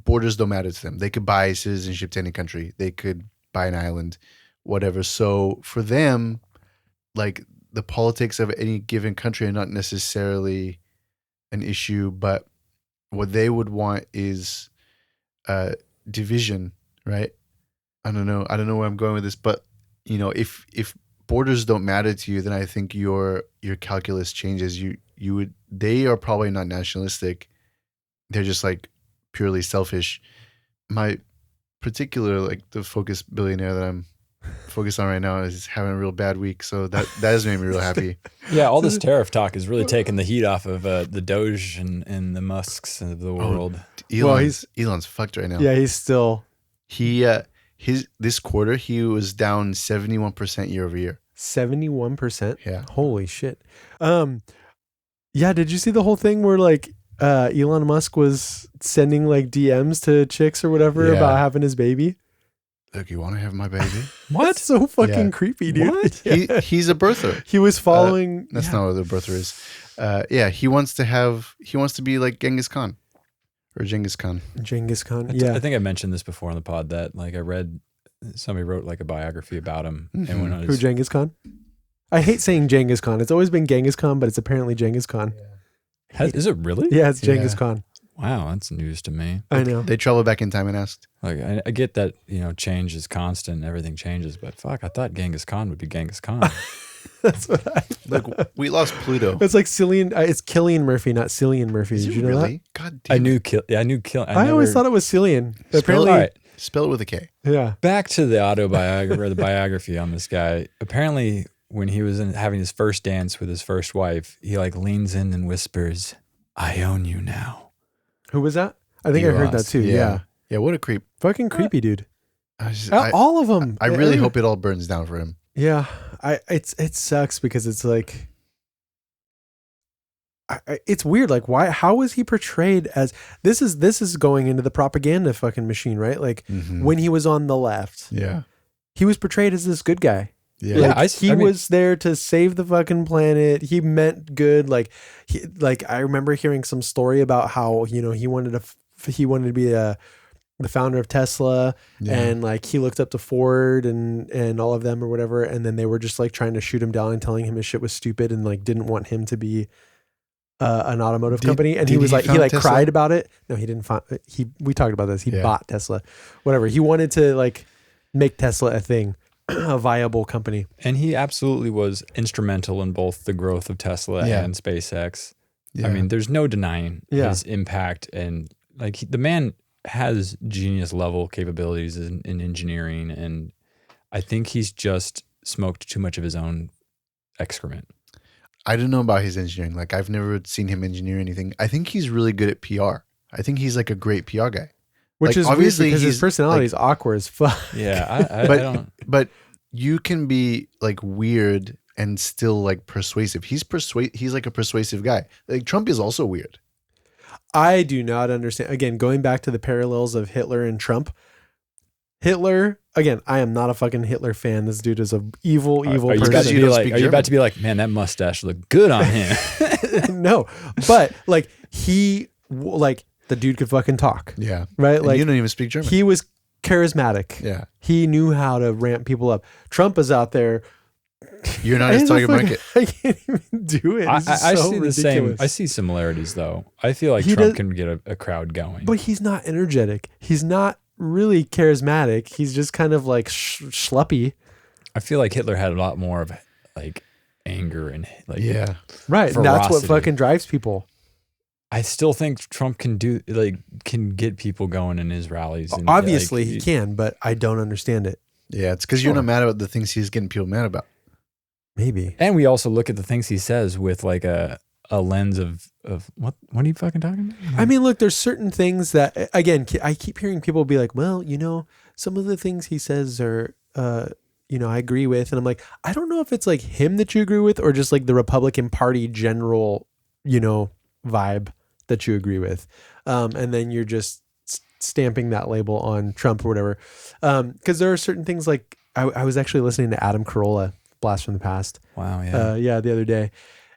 Borders don't matter to them. They could buy citizenship to any country. They could buy an island, whatever. So for them, like the politics of any given country are not necessarily an issue, but what they would want is division, right? I don't know where I'm going with this, but if borders don't matter to you, then I think your calculus changes. They are probably not nationalistic. They're just like purely selfish. My particular like the focus billionaire that I'm focused on right now is having a real bad week, so that has made me real happy. Yeah, all this tariff talk is really taking the heat off of the Doge and the Musks of the world. Elon's fucked right now. Yeah, he's still this quarter he was down 71% year over year. 71%. Yeah. Holy shit. Yeah. Did you see the whole thing where like Elon Musk was sending like DMs to chicks or whatever about having his baby? Look, you want to have my baby? What? That's so fucking creepy, dude. What? Yeah. He's a birther. He was following. That's not what the birther is. He wants to be like Genghis Khan. Or Genghis Khan. Genghis Khan. I think I mentioned this before on the pod that like I read somebody wrote like a biography about him. And when Who, Genghis Khan? I hate saying Genghis Khan. It's always been Genghis Khan, but it's apparently Genghis Khan. Yeah. Is it really? Yeah, it's Genghis Khan. Wow, that's news to me. I know. They traveled back in time and asked. Like I get that, change is constant, everything changes, but fuck, I thought Genghis Khan would be Genghis Khan. That's what I Like we lost Pluto. It's like Cillian. It's Cillian Murphy, not Cillian Murphy. Did you know really? that? God damn. I knew Cillian. I always thought it was Cillian. Apparently, all right. Spell it with a K. Yeah. Back to the autobiography or the biography on this guy. Apparently, when he was having his first dance with his first wife, he like leans in and whispers, "I own you now." Who was that? I think I heard that too. Yeah. Yeah. What a creep. Fucking creepy, dude. I All of them. I really hope it all burns down for him. Yeah. It sucks because it's like, it's weird. Like how was he portrayed as this is going into the propaganda fucking machine, right? Like when he was on the left, he was portrayed as this good guy. Yeah. Like, he was there to save the fucking planet. He meant good. Like I remember hearing some story about how, he wanted to be a the founder of Tesla, Yeah. and like he looked up to Ford and all of them or whatever, and then they were just like trying to shoot him down and telling him his shit was stupid and like didn't want him to be an automotive company. And he was like, he like Tesla? cried about it. No, he didn't find. We talked about this. He Yeah. bought Tesla, whatever. He wanted to like make Tesla a thing, a viable company. And he absolutely was instrumental in both the growth of Tesla Yeah. and SpaceX. Yeah. I mean, there's no denying Yeah. his impact, and like the man has genius level capabilities in engineering, and I think he's just smoked too much of his own excrement. I don't know about his engineering. Like I've never seen him engineer anything. I think he's really good at PR. I think he's like a great PR guy. Which Like, is obviously weird because his he's, personality like- is awkward as fuck. Yeah, I But- don't. But you can be like weird and still like persuasive. He's like a persuasive guy. Like Trump is also weird. I do not understand. Again, going back to the parallels of Hitler and Trump. Hitler, again, I am not a fucking Hitler fan. This dude is an evil Are you person. about to you be don't like? speak Are you German. about to be like, man, that mustache looked good on him? No, but like like the dude could fucking talk, Yeah. right? And Like you don't even speak German. he was charismatic. Yeah. He knew how to ramp people up. Trump is out there. You're not his I target don't market. fucking- I can't even do it. I It's so see the same. ridiculous. I see similarities though. I feel like He Trump does- can get a crowd going. But he's not energetic. He's not really charismatic. He's just kind of like schleppy. I feel like Hitler had a lot more of like anger and like. Yeah. Right. And that's what Ferocity. fucking drives people. I still think Trump can get people going in his rallies. And, Obviously, like, he can, but I don't understand it. Yeah. It's because you're not mad about the things he's getting people mad about. Maybe. And we also look at the things he says with like a lens of what are you fucking talking about? I mean, look, there's certain things that, again, I keep hearing people be like, well, some of the things he says are, I agree with. And I'm like, I don't know if it's like him that you agree with or just like the Republican Party general, vibe that you agree with. And then you're just stamping that label on Trump or whatever. Because there are certain things like, I was actually listening to Adam Carolla, Blast from the Past. Wow, yeah. The other day.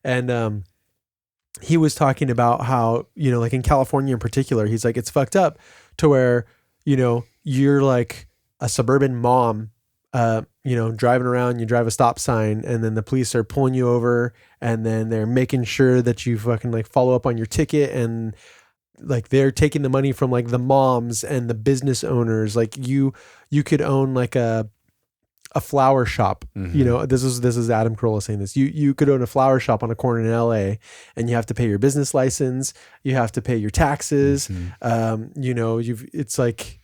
And he was talking about how, like in California in particular, he's like, it's fucked up to where, you're like a suburban mom, driving around, you drive a stop sign and then the police are pulling you over and then they're making sure that you fucking like follow up on your ticket and like they're taking the money from like the moms and the business owners. Like you could own like a flower shop. Mhm. This is Adam Carolla saying this. You could own a flower shop on a corner in LA and you have to pay your business license, you have to pay your taxes. Mhm. It's like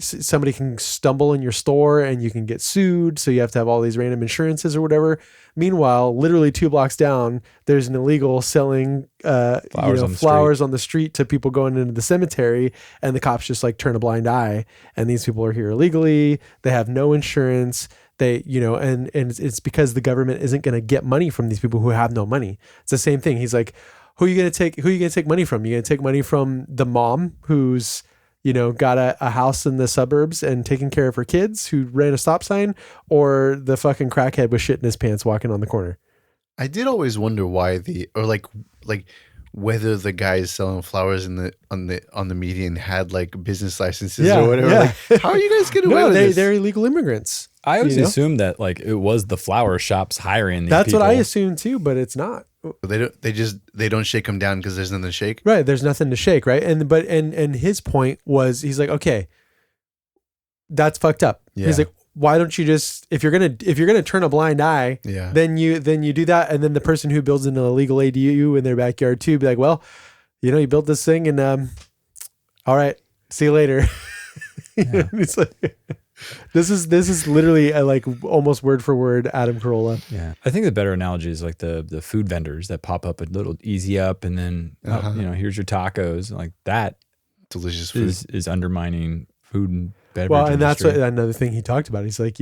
somebody can stumble in your store and you can get sued, so you have to have all these random insurances or whatever. Meanwhile, literally 2 blocks down, there's an illegal selling flowers on the street to people going into the cemetery, and the cops just like turn a blind eye. And these people are here illegally. They have no insurance. They, and it's because the government isn't going to get money from these people who have no money. It's the same thing. He's like, who are you going to take money from? You're going to take money from the mom who's, got a house in the suburbs and taking care of her kids who ran a stop sign, or the fucking crackhead with shit in his pants walking on the corner. I did always wonder why whether the guys selling flowers on the median had like business licenses or whatever. Yeah. Like, how are you guys getting away with this? They're illegal immigrants. I always assumed that like it was the flower shops hiring these That's people. what I assumed too, but it's not. They don't shake them down because there's nothing to shake. Right. There's nothing to shake. Right. And his point was, he's like, okay, that's fucked up. Yeah. He's like, why don't you just, if you're gonna turn a blind eye, Yeah. then you do that, and then the person who builds an illegal ADU in their backyard too be like, well, you built this thing, and all right, see you later. Yeah. It's like, this is literally like almost word for word Adam Carolla. Yeah, I think the better analogy is like the food vendors that pop up a little easy up, and then here's your tacos. Like that Delicious food. is undermining food and beverage. Well, and that's industry. another thing he talked about. He's like,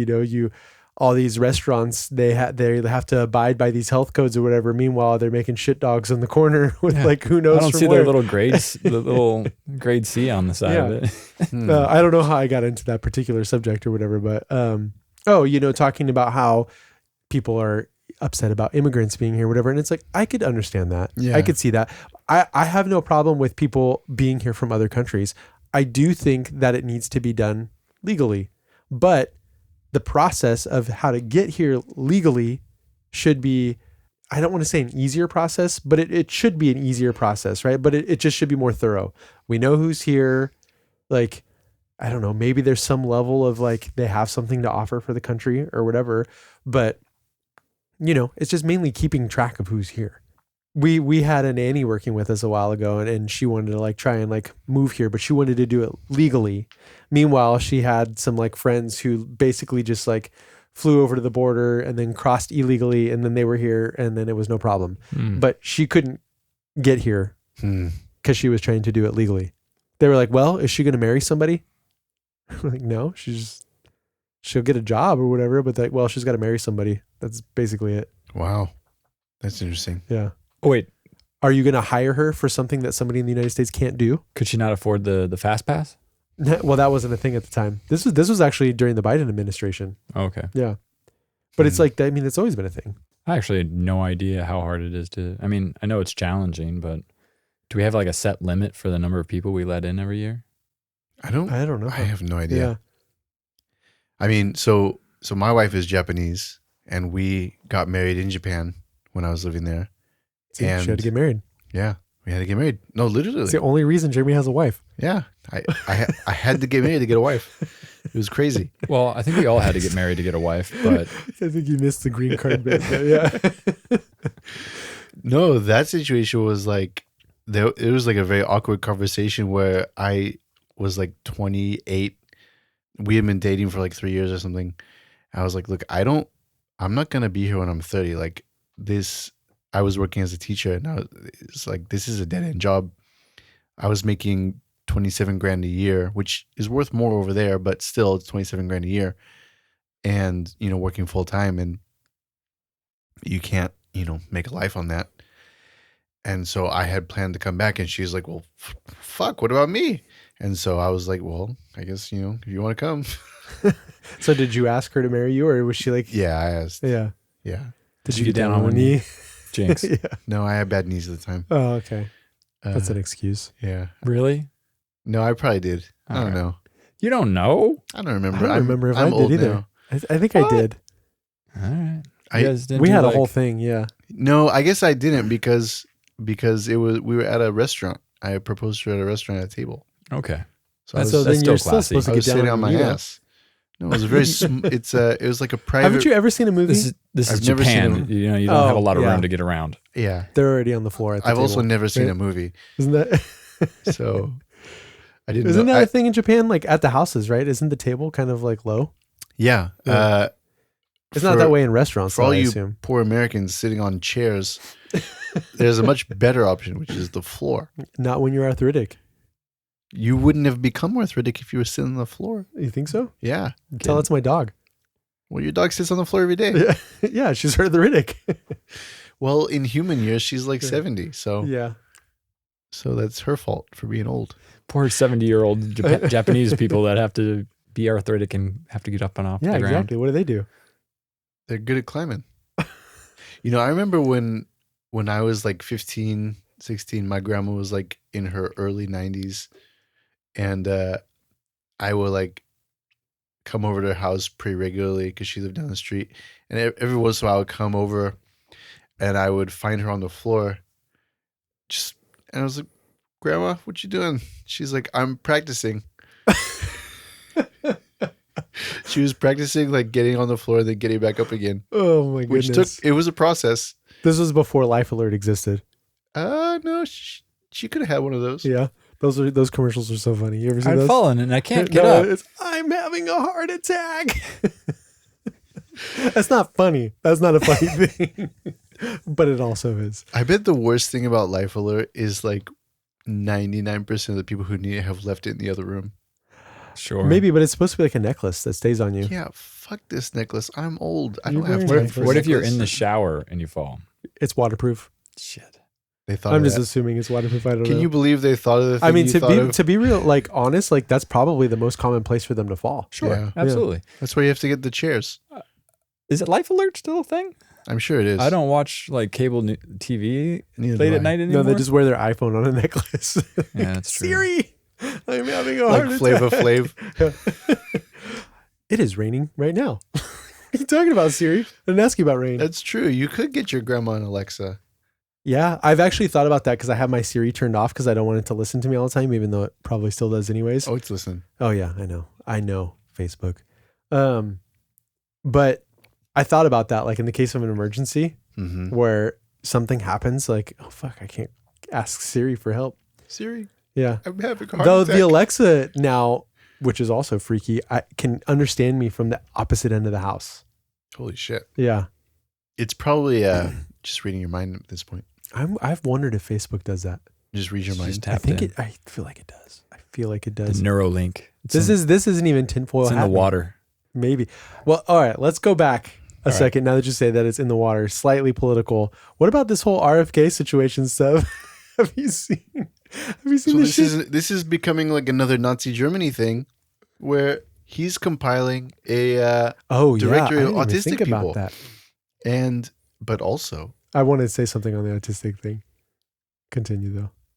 all these restaurants, they have to abide by these health codes or whatever. Meanwhile, they're making shit dogs on the corner with like who knows. I don't from see where. their little grades, the little grade C on the side of it. I don't know how I got into that particular subject or whatever, but talking about how people are upset about immigrants being here, whatever, and it's like I could understand that. Yeah. I could see that. I have no problem with people being here from other countries. I do think that it needs to be done legally, but the process of how to get here legally should be, I don't want to say an easier process, but it should be an easier process, right? But it just should be more thorough. We know who's here. Like, I don't know, maybe there's some level of like they have something to offer for the country or whatever, but it's just mainly keeping track of who's here. We had a nanny working with us a while ago, and she wanted to like try and like move here, but she wanted to do it legally. Meanwhile, she had some like friends who basically just like flew over to the border and then crossed illegally, and then they were here, and then it was no problem. But she couldn't get here because she was trying to do it legally. They were like, well, is she going to marry somebody? We're like, no, she'll get a job or whatever, but like, well, she's got to marry somebody. That's basically it. Wow. That's interesting. Yeah. Oh, wait. Are you going to hire her for something that somebody in the United States can't do? Could she not afford the fast pass? Well, that wasn't a thing at the time. This was actually during the Biden administration. Okay. Yeah. But it's like, I mean, it's always been a thing. I actually had no idea how hard it is to, I mean, I know it's challenging, but do we have like a set limit for the number of people we let in every year? I don't know. I have no idea. Yeah. I mean, so my wife is Japanese, and we got married in Japan when I was living there. See, she had to get married. Yeah, we had to get married. No, literally. It's the only reason Jeremy has a wife. Yeah, I had to get married to get a wife. It was crazy. Well, I think we all had to get married to get a wife, but I think you missed the green card bit. But yeah. No, that situation was like, it was like a very awkward conversation where I was like 28. We had been dating for like 3 years or something. I was like, look, I'm not going to be here when I'm 30. Like this, I was working as a teacher, and it's like, this is a dead end job. I was making 27 grand a year, which is worth more over there, but still it's 27 grand a year, and, working full time, and you can't, make a life on that. And so I had planned to come back, and she's like, well, fuck, what about me? And so I was like, well, I guess, if you want to come. So did you ask her to marry you, or was she like, Yeah, I asked. yeah. Yeah. Did you get down on one knee? Jinx. Yeah. No, I had bad knees at the time. Oh, okay. That's an excuse. Yeah. Really? No, I probably did. I don't know. You don't know? I don't remember. I don't remember if I I'm did old either. now. I think I did. All right. I- You guys didn't We do had a like- whole thing. Yeah. No, I guess I didn't because we were at a restaurant. I proposed to her at a restaurant at a table. Okay. So I was, So then still you're still classy. supposed to I get was down sitting on my knee. ass. No, it was a very. It was like a private. Haven't you ever seen a movie? This is I've never seen Japan. them. You don't have a lot of yeah. room to get around. Yeah, They're already on the floor at the I've table. also never seen right? a movie, Isn't that? so I didn't. Isn't know. that a thing in Japan? Like at the houses, right? Isn't the table kind of like low? Yeah. Yeah. It's not For- that way in restaurants, For all though, I you assume. poor Americans sitting on chairs, there's a much better option, which is the floor. Not when you're arthritic. You wouldn't have become arthritic if you were sitting on the floor. You think so? Yeah. Tell it's my dog. Well, your dog sits on the floor every day. Yeah, yeah, she's arthritic. Well, in human years, she's like 70. So Yeah. so that's her fault for being old. Poor 70-year-old Japanese people that have to be arthritic and have to get up and off Yeah, the ground. exactly. What do they do? They're good at climbing. I remember when I was like 15, 16, my grandma was like in her early 90s, and I would like come over to her house pretty regularly because she lived down the street, and every once in a while I would come over and I would find her on the floor, and I was like, Grandma, what you doing? She's like, I'm practicing. She was practicing like getting on the floor and then getting back up again, Oh my which goodness. it was a process. This was before Life Alert existed. No, she could have had one of those. Yeah. Those commercials are so funny. You ever seen I've those? fallen and I can't get No, up. it's, I'm having a heart attack. That's not funny. That's not a funny thing. But it also is. I bet the worst thing about Life Alert is like 99% of the people who need it have left it in the other room. Sure. Maybe, but it's supposed to be like a necklace that stays on you. Yeah, fuck this necklace. I'm old. I You're don't have very time nice. for a What if you're necklace. in the shower and you fall? It's waterproof. Shit. They thought I'm of just that. assuming it's waterproof. I don't know. Can you believe they thought of the thing I mean, you thought of? to be real, like honest, like that's probably the most common place for them to fall. Sure. Yeah. Absolutely. That's why you have to get the chairs. Is it Life Alert still a thing? I'm sure it is. I don't watch like cable TV Neither late do at I. night anymore. No, they just wear their iPhone on a necklace. Yeah, that's true. Siri. I'm having a Like heart Flavor attack. Flav. It is raining right now. What are you talking about, Siri? I didn't ask you about rain. That's true. You could get your grandma an Alexa. Yeah, I've actually thought about that because I have my Siri turned off because I don't want it to listen to me all the time, even though it probably still does anyways. Oh, it's listening. Oh yeah, I know Facebook. But I thought about that, like in the case of an emergency Mm-hmm. where something happens, like, oh fuck, I can't ask Siri for help. Siri, Yeah. I'm having a heart Though attack. the Alexa now, which is also freaky, I can understand me from the opposite end of the house. Holy shit. Yeah. It's probably just reading your mind at this point. I've wondered if Facebook does that. Just read your It's mind. just I tapped think in. I feel like it does. I feel like it The does. Neuralink. This isn't even tinfoil It's in the hat. water. Maybe. Well, all right. Let's go back a All right. second. Now that you say that it's in the water, slightly political. What about this whole RFK situation stuff? Have you seen? Have you seen So this shit? this is becoming like another Nazi Germany thing, where he's compiling a Oh directory yeah, I of didn't even autistic think people. about that. but also I wanted to say something on the autistic thing. Continue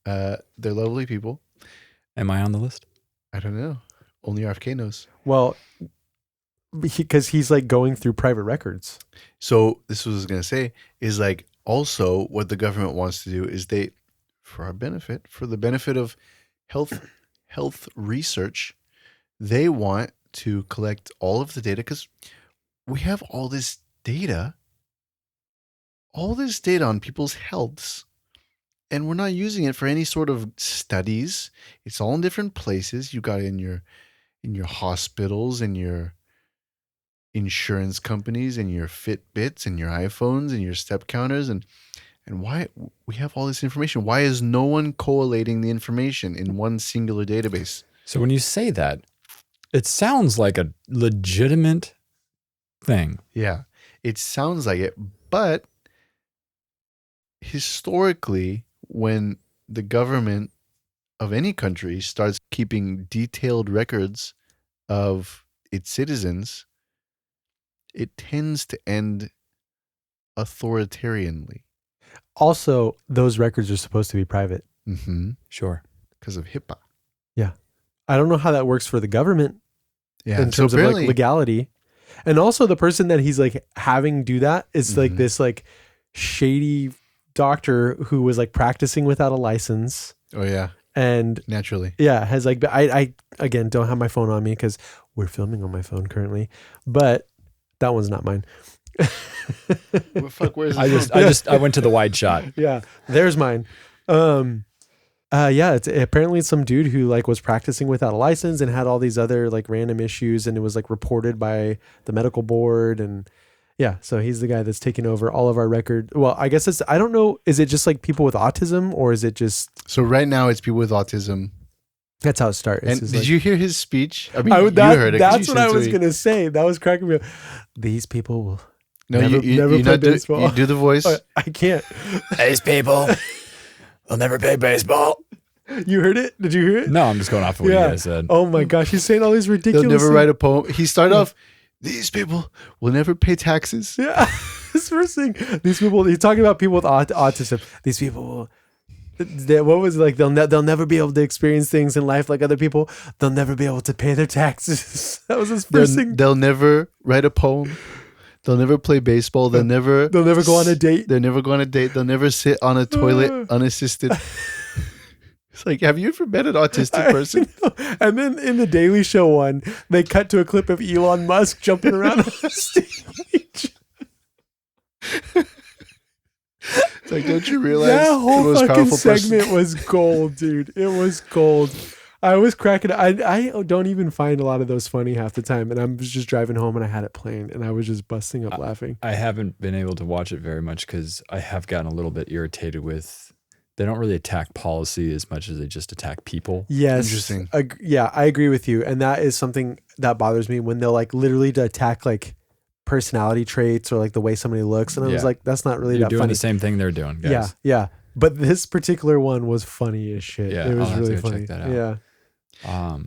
though. they're lovely people. Am I on the list? I don't know. Only RFK knows. Well, because he's like going through private records. So this is what I was gonna say is like also what the government wants to do is they, for our benefit, for the benefit of health research, they want to collect all of the data because we have all this data on people's healths, and we're not using it for any sort of studies. It's all in different places. You got it in your hospitals, in your insurance companies, and your Fitbits, and your iPhones, and your step counters, and why we have all this information. Why is no one collating the information in one singular database? So when you say that, it sounds like a legitimate thing. Yeah, it sounds like it, but historically, when the government of any country starts keeping detailed records of its citizens, it tends to end authoritarianly. Also, those records are supposed to be private. Mm-hmm. Sure. Because of HIPAA. I don't know how that works for the government Yeah. in terms of like legality. And also the person that he's like having do that is like Mhm. this like shady doctor who was like practicing without a license Oh yeah, and naturally. yeah, has like I again don't have my phone on me because we're filming on my phone currently, but that one's not mine. Well, fuck, where's I went to the wide shot. Yeah, there's mine. Yeah, it's apparently some dude who like was practicing without a license and had all these other like random issues, and it was like reported by the medical board, and yeah, so he's the guy that's taking over all of our record. Well, I guess I don't know, is it just like people with autism, or is it just So right now it's people with autism. that's how it starts? And did you hear his speech? I mean, you heard it. 'cause that's you what I sent it was to me. gonna say. That was cracking me up. These people will No, never you play not do, baseball. you do the voice. I can't. These people, they'll never play baseball. You heard it? Did you hear it? No, I'm just going off of what Yeah. you guys said. Oh my gosh, he's saying all these They'll ridiculous never things. write a poem. He started off, these people will never pay taxes. Yeah, this first thing, these people. He's talking about people with autism. These people will. What was it like? They'll never be able to experience things in life like other people. They'll never be able to pay their taxes. That was his first thing. They'll never write a poem. They'll never play baseball. They'll never go on a date. They'll never go on a date. They'll never sit on a toilet unassisted. It's like, have you ever met an autistic person? And then in the Daily Show one, they cut to a clip of Elon Musk jumping around on the stage. It's like, don't you realize That the whole most fucking powerful segment person? was gold, dude. It was gold. I was cracking. I don't even find a lot of those funny half the time, and I was just driving home and I had it playing, and I was just busting up laughing. I haven't been able to watch it very much because I have gotten a little bit irritated with. They don't really attack policy as much as they just attack people. Yes, Interesting. Yeah, I agree with you, and that is something that bothers me when they'll like literally attack like personality traits or like the way somebody looks, and I was Yeah. like, that's not really You're that doing funny. the same thing they're doing, guys. Yeah, yeah. But this particular one was funny as shit. Yeah, it was I'll have to really go check funny. that out. Yeah.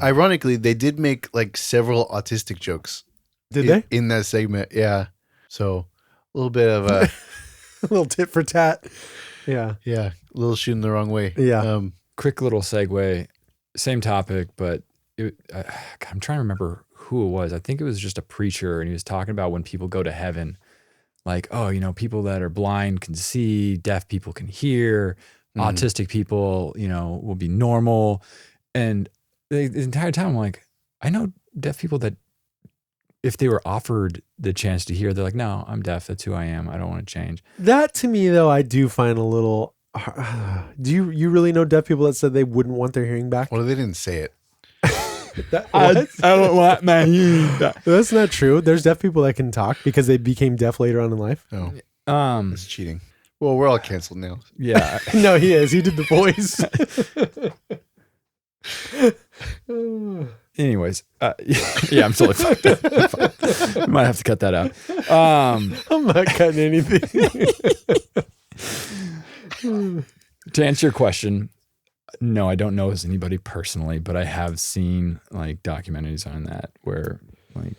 Ironically, they did make like several autistic jokes. Did they? In that segment? Yeah. So a little bit of a A little tit for tat. Yeah. a little shooting the wrong way. Yeah. Quick little segue. same topic, but I'm trying to remember who it was. I think it was just a preacher, and he was talking about when people go to heaven, like, oh, people that are blind can see, deaf people can hear, autistic people, will be normal. And the entire time, I'm like, I know deaf people that if they were offered the chance to hear, they're like, no, I'm deaf. That's who I am. I don't want to change. That to me, though, I do find a little. Do you really know deaf people that said they wouldn't want their hearing back? Well, they didn't say it. I don't want my hearing back. That's not true. There's deaf people that can talk because they became deaf later on in life. No, It's cheating. Well, we're all canceled now. Yeah. No, he is. He did the voice. Anyways, yeah, I'm totally fucked up. Might have to cut that out. I'm not cutting anything. To answer your question, no, I don't know as anybody personally, but I have seen like documentaries on that where like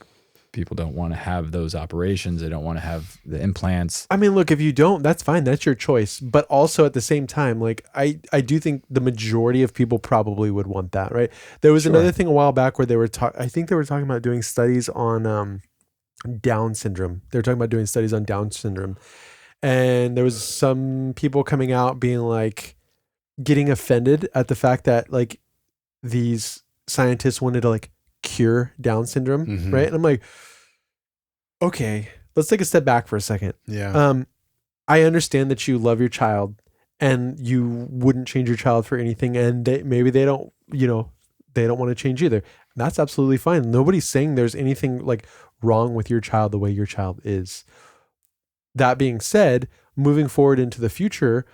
people don't want to have those operations. They don't want to have the implants. I mean, look, if you don't, that's fine. That's your choice. But also at the same time, like I do think the majority of people probably would want that, right? There was another thing a while back where they were I think they were talking about doing studies on Down syndrome. They were talking about doing studies on Down syndrome. And there was some people coming out being like, getting offended at the fact that like these scientists wanted to like cure Down syndrome, right? And I'm like, okay, let's take a step back for a second. Yeah. I understand that you love your child and you wouldn't change your child for anything, and maybe they don't want to change either. That's absolutely fine. Nobody's saying there's anything like wrong with your child the way your child is. That being said, moving forward into the future,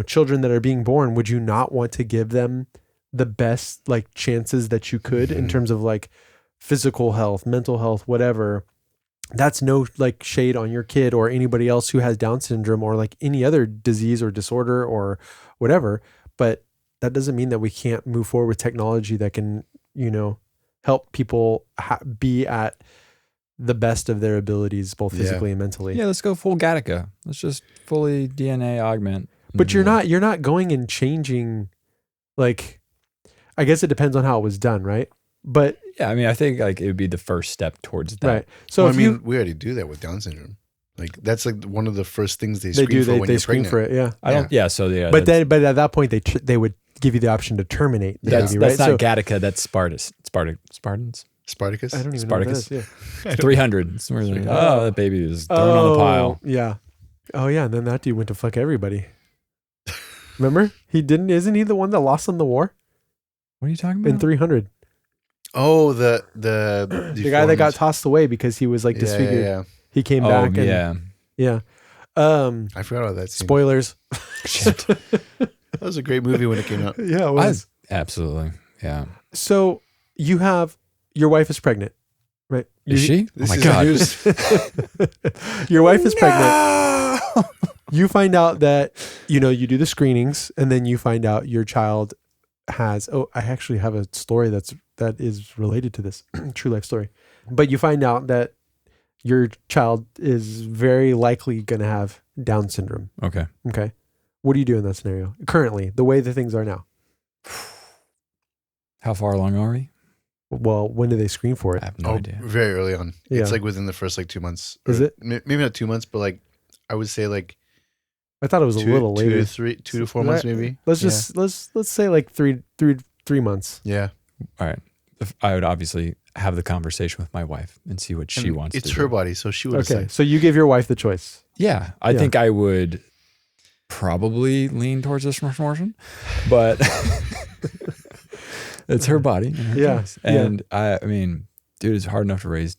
children that are being born, would you not want to give them the best like chances that you could in terms of like physical health, mental health, whatever? That's no like shade on your kid or anybody else who has Down syndrome or like any other disease or disorder or whatever. But that doesn't mean that we can't move forward with technology that can, help people be at the best of their abilities, both physically and mentally. Yeah, let's go full Gattaca. Let's just fully DNA augment. But you're not going and changing, like, I guess it depends on how it was done, right? But yeah, I mean, I think like it would be the first step towards that. right. So we already do that with Down syndrome. Like that's like one of the first things they screen do. for when They you're screen pregnant. for it. Yeah. I don't. Yeah. So yeah. But at that point they would give you the option to terminate the that's baby, right? not Gattaca. That's Spartans. Spartacus. I don't even Spartacus. know what that is. 300. It's where they're like, oh, that baby is thrown on the pile. Yeah. Oh yeah, and then that dude went to fuck everybody. Remember? Isn't he the one that lost in the war? What are you talking about? In 300. Oh, the guy that got tossed away because he was like disfigured. Yeah. He came back. And, yeah. I forgot about that scene. Spoilers. Shit. That was a great movie when it came out. Yeah, it was. Absolutely. Yeah. So your wife is pregnant, right? Is she? Oh This my is God. news. Your wife is pregnant. You find out that, you do the screenings and then you find out your child has, I actually have a story that is related to this true life story, but you find out that your child is very likely going to have Down syndrome. Okay. Okay. What do you do in that scenario? Currently, the way the things are now. How far along are we? Well, when do they screen for it? I have no idea. Very early on. Yeah. It's like within the first like 2 months. Is it? Maybe not 2 months, but like I would say like I thought it was a little later. 2 to 4 months maybe. Let's just let's say like three months. Yeah. All right. I would obviously have the conversation with my wife and see what she wants to do. It's her body, so she would Okay, decide. so you give your wife the choice. Yeah. I think I would probably lean towards this promotion, but it's her body. And her choice. And I mean, dude, it's hard enough to raise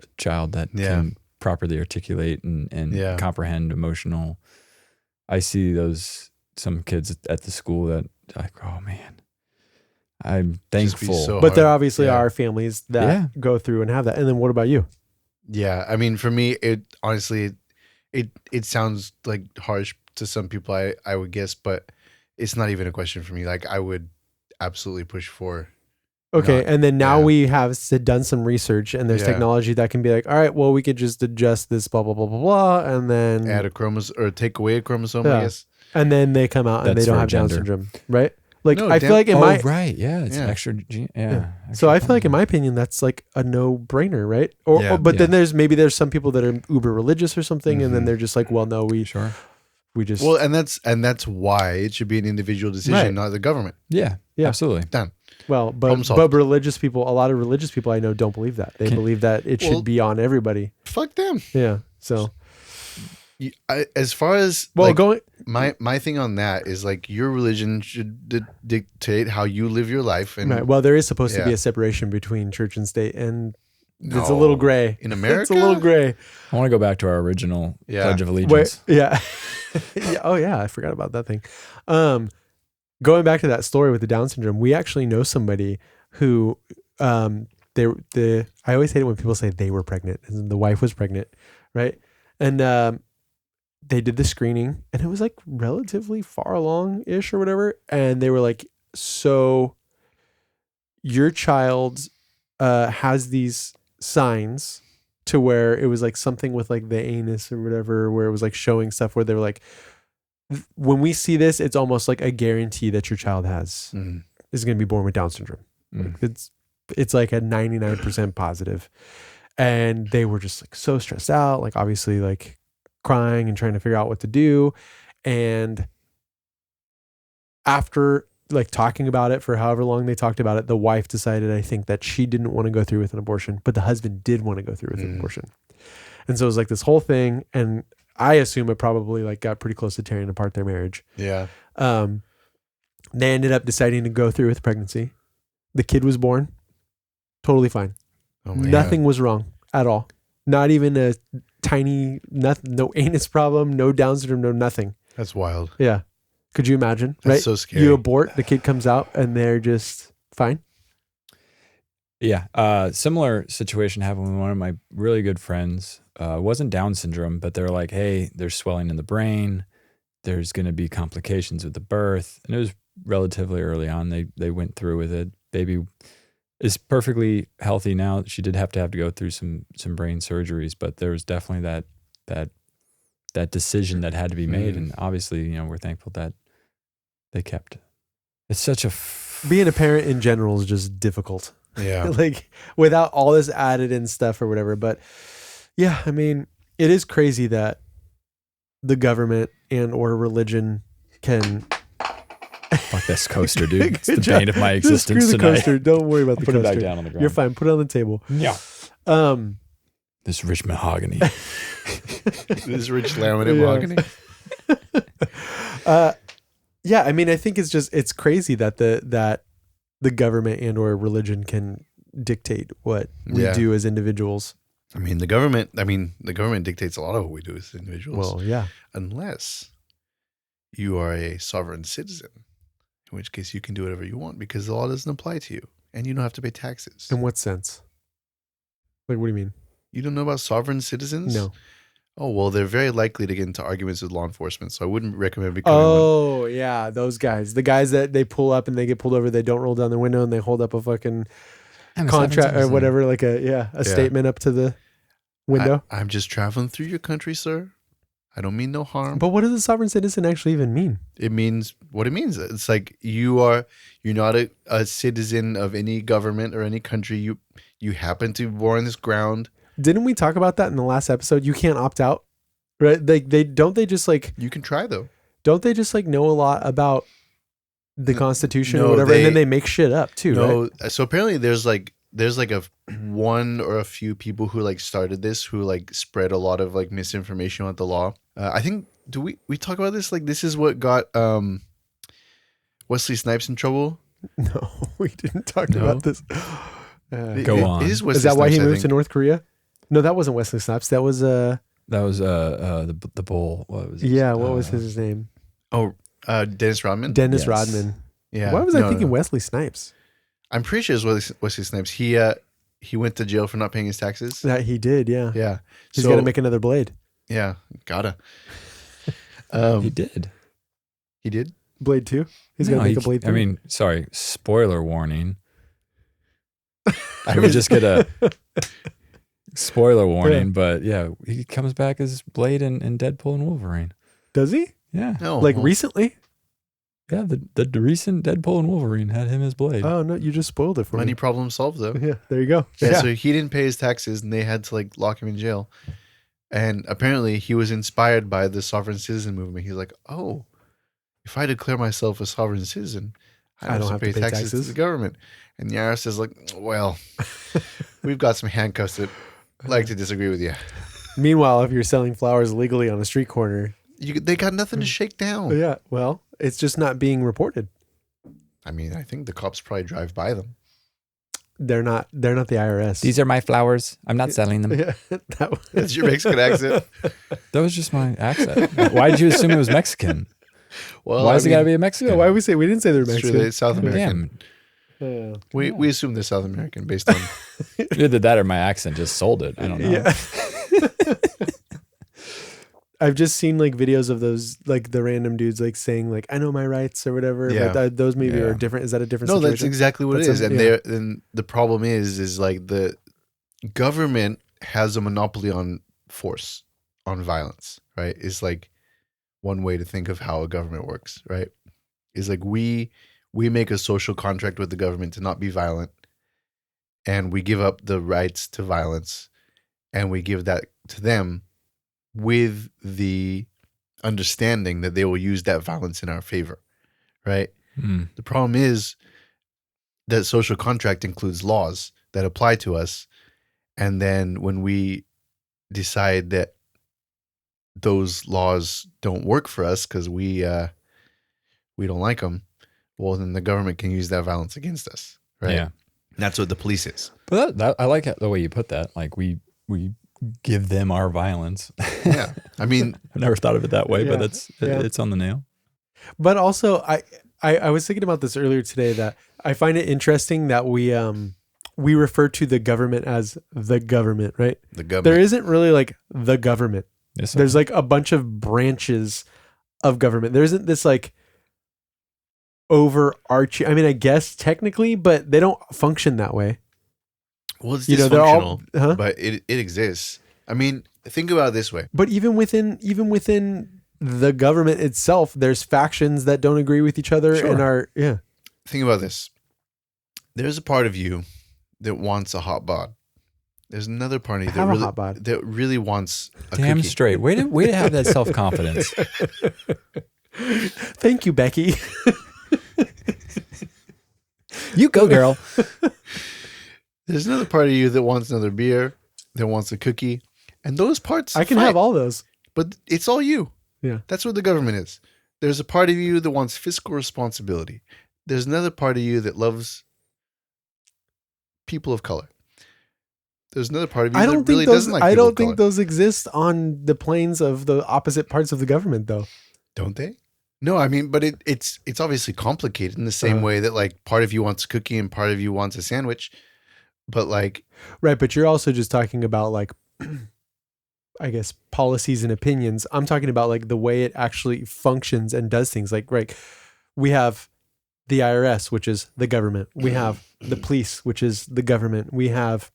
a child that can properly articulate and comprehend emotional. I see some kids at the school that like, oh man, I'm thankful. So but there hard. obviously are families that go through and have that. And then what about you? Yeah, I mean, for me, it honestly, it sounds like harsh to some people, I would guess, but it's not even a question for me. Like, I would absolutely push for. Okay, and then now we have done some research, and there's technology that can be like, all right, well, we could just adjust this, blah blah blah blah blah, and then add a chromosome or take away a chromosome, I guess. And then they come out and they don't have Down syndrome, right? Like No, I feel like in my right, yeah, it's Yeah. extra. Yeah. Extra So I feel like in fun. my opinion that's like a no-brainer, right? Or but then there's some people that are uber religious or something, and then Mhm. they're just like, well, no, we Sure. just Well, and that's why it should be an individual decision, Right. not the government. Yeah, Yeah. absolutely. Done. well, Problem but solved. religious people, a lot of religious people I know don't believe that. They believe that it Well- should be on everybody. Fuck them. Yeah. So As far as well, like, going my thing on that is like your religion should dictate how you live your life, and right. Well, there is supposed to be Yeah. a separation between church and state, and it's a No. little gray. in America, It's a little gray. I want to go back to our original Yeah. Pledge of Wait, Allegiance. yeah. Yeah. Oh yeah, I forgot about that thing. Going back to that story with the Down syndrome, we actually know somebody who I always hate it when people say they were pregnant and the wife was pregnant, right? And they did the screening and it was like relatively far along ish or whatever, and they were like, so your child has these signs, to where it was like something with like the anus or whatever, where it was like showing stuff where they were like, when we see this, it's almost like a guarantee that your child is going to be born with Down syndrome. Mm. Like it's like a 99% positive. And they were just like so stressed out, like obviously like crying and trying to figure out what to do. And after like talking about it for however long they talked about it, the wife decided, I think, that she didn't want to go through with an abortion, but the husband did want to go through with an abortion. And so it was like this whole thing. And I assume it probably like got pretty close to tearing apart their marriage. Yeah. They ended up deciding to go through with pregnancy. The kid was born totally fine. Oh my Nothing was wrong at all. Not even a tiny, no anus problem, no Down syndrome, no nothing. That's wild. Yeah. Could you imagine? That's right? so scary. You abort, the kid comes out, and they're just fine. Yeah. Similar situation happened with one of my really good friends. It wasn't Down syndrome, but they're like, hey, there's swelling in the brain. There's going to be complications with the birth. And it was relatively early on. They went through with it. Baby is perfectly healthy now. She did have to go through some brain surgeries, but there was definitely that decision that had to be made. And obviously, we're thankful that they kept it. It's such a being a parent in general is just difficult. Yeah. Like without all this added in stuff or whatever. But yeah, I mean, it is crazy that the government and or religion can fuck this coaster, dude. It's the Good job. bane of my Just existence screw the tonight. coaster. Don't worry about the Put coaster. it back down on the ground. You're fine. Put it on the table. Yeah. Um, This rich mahogany. This rich laminate mahogany. yeah, I mean, I think it's crazy that the government and or religion can dictate what we Yeah. do as individuals. I mean, the government dictates a lot of what we do as individuals. Well, yeah. Unless you are a sovereign citizen, in which case you can do whatever you want because the law doesn't apply to you and you don't have to pay taxes. In what sense? Like, what do you mean? You don't know about sovereign citizens? No. Oh, well, they're very likely to get into arguments with law enforcement, so I wouldn't recommend becoming one. Oh, yeah, those guys. The guys that they pull up and they get pulled over, they don't roll down their window and they hold up a fucking contract or whatever, like a statement up to the window. I'm just traveling through your country, sir. I don't mean no harm. But what does a sovereign citizen actually even mean? It means what it means. It's like you're not a citizen of any government or any country. You happen to be born on this ground. Didn't we talk about that in the last episode? You can't opt out, right? They just like, You can try though. don't they just like know a lot about the Constitution or no, whatever, and then they make shit up too, No, right? so apparently there's like a one or a few people who like started this who like spread a lot of like misinformation about the law. I think we talk about this, like this is what got Wesley Snipes in trouble. No, we didn't talk No? about this. Go on. It is Wesley Is that why he Snipes, I moved to think. North Korea? No, that wasn't Wesley Snipes. That was That was the bull. What was it? yeah. What was his name? Oh, Dennis Rodman. Dennis Yes. Rodman. Yeah. Why was I No, thinking no. Wesley Snipes? I'm pretty sure it's Wesley Snipes. He went to jail for not paying his taxes. That he did. Yeah. Yeah. He's got to make another Blade. Yeah, gotta. He did. He did. Blade 2. He's No, got to make a Blade 3. I mean, sorry. Spoiler warning. Can we just get a spoiler warning? But yeah, he comes back as Blade in Deadpool and Wolverine. does he? Yeah. No, Like well, recently? Yeah, the recent Deadpool and Wolverine had him as Blade. Oh no, you just spoiled it for Money me. problem solved though. Yeah, there you go. Yeah, so he didn't pay his taxes and they had to like lock him in jail. And apparently he was inspired by the sovereign citizen movement. He's like, oh, if I declare myself a sovereign citizen, I don't have to pay taxes to the government. And the IRS is like, well, we've got some handcuffs that like to disagree with you. Meanwhile, if you're selling flowers legally on a street corner, They got nothing to shake down. yeah, well, it's just not being reported. I mean, I think the cops probably drive by them. They're not the IRS. These are my flowers. I'm not selling them. Yeah, That's your Mexican accent. That was just my accent. Why did you assume it was Mexican? Well, Why does it got to be a Mexican? Yeah, why we didn't say they're It's true, Mexican? they're South American. Damn. We assume they're South American based on. Either that or my accent just sold it. I don't know. Yeah. I've just seen like videos of those, like the random dudes like saying like, I know my rights or whatever. Yeah. But those maybe Yeah. are different. Is that a different No, situation? that's exactly what That's it is. a- And yeah. and the problem is like the government has a monopoly on force, on violence, right? It's like one way to think of how a government works, right? Is like we make a social contract with the government to not be violent, and we give up the rights to violence, and we give that to them with the understanding that they will use that violence in our favor, right? Mm. The problem is that social contract includes laws that apply to us. And then when we decide that those laws don't work for us because we don't like them, well, then the government can use that violence against us, right? Yeah. That's what the police is. But I like the way you put that. Like we give them our violence. Yeah. I mean, I've never thought of it that way, Yeah. but it's on the nail. But also, I was thinking about this earlier today that I find it interesting that we refer to the government as the government, right? the government. There isn't really like the government. Yes, There's like a bunch of branches of government. There isn't this like overarching. I mean, I guess technically, but they don't function that way. Well, it's You know, they're all, dysfunctional, but it exists. I mean, think about it this way. But even within the government itself, there's factions that don't agree with each other Sure. and are Think about this. There's a part of you that wants a hot bod. There's another part of you Have a hot bod. that really wants a damn cookie. straight. Way to have that self-confidence. Thank you, Becky. You go, girl. There's another part of you that wants another beer, that wants a cookie, and those parts I can fight, have all those. but it's all you. Yeah. That's what the government is. There's a part of you that wants fiscal responsibility. There's another part of you that loves people of color. There's another part of you I that don't really think those. doesn't like I people don't of think color. those exist on the planes of the opposite parts of the government, though. Don't they? No, I mean, but it's obviously complicated in the same way that like part of you wants a cookie and part of you wants a sandwich. But like, Right, but you're also just talking about like, I guess, policies and opinions. I'm talking about like the way it actually functions and does things. Like, right, we have the IRS, which is the government. We have the police, which is the government. We have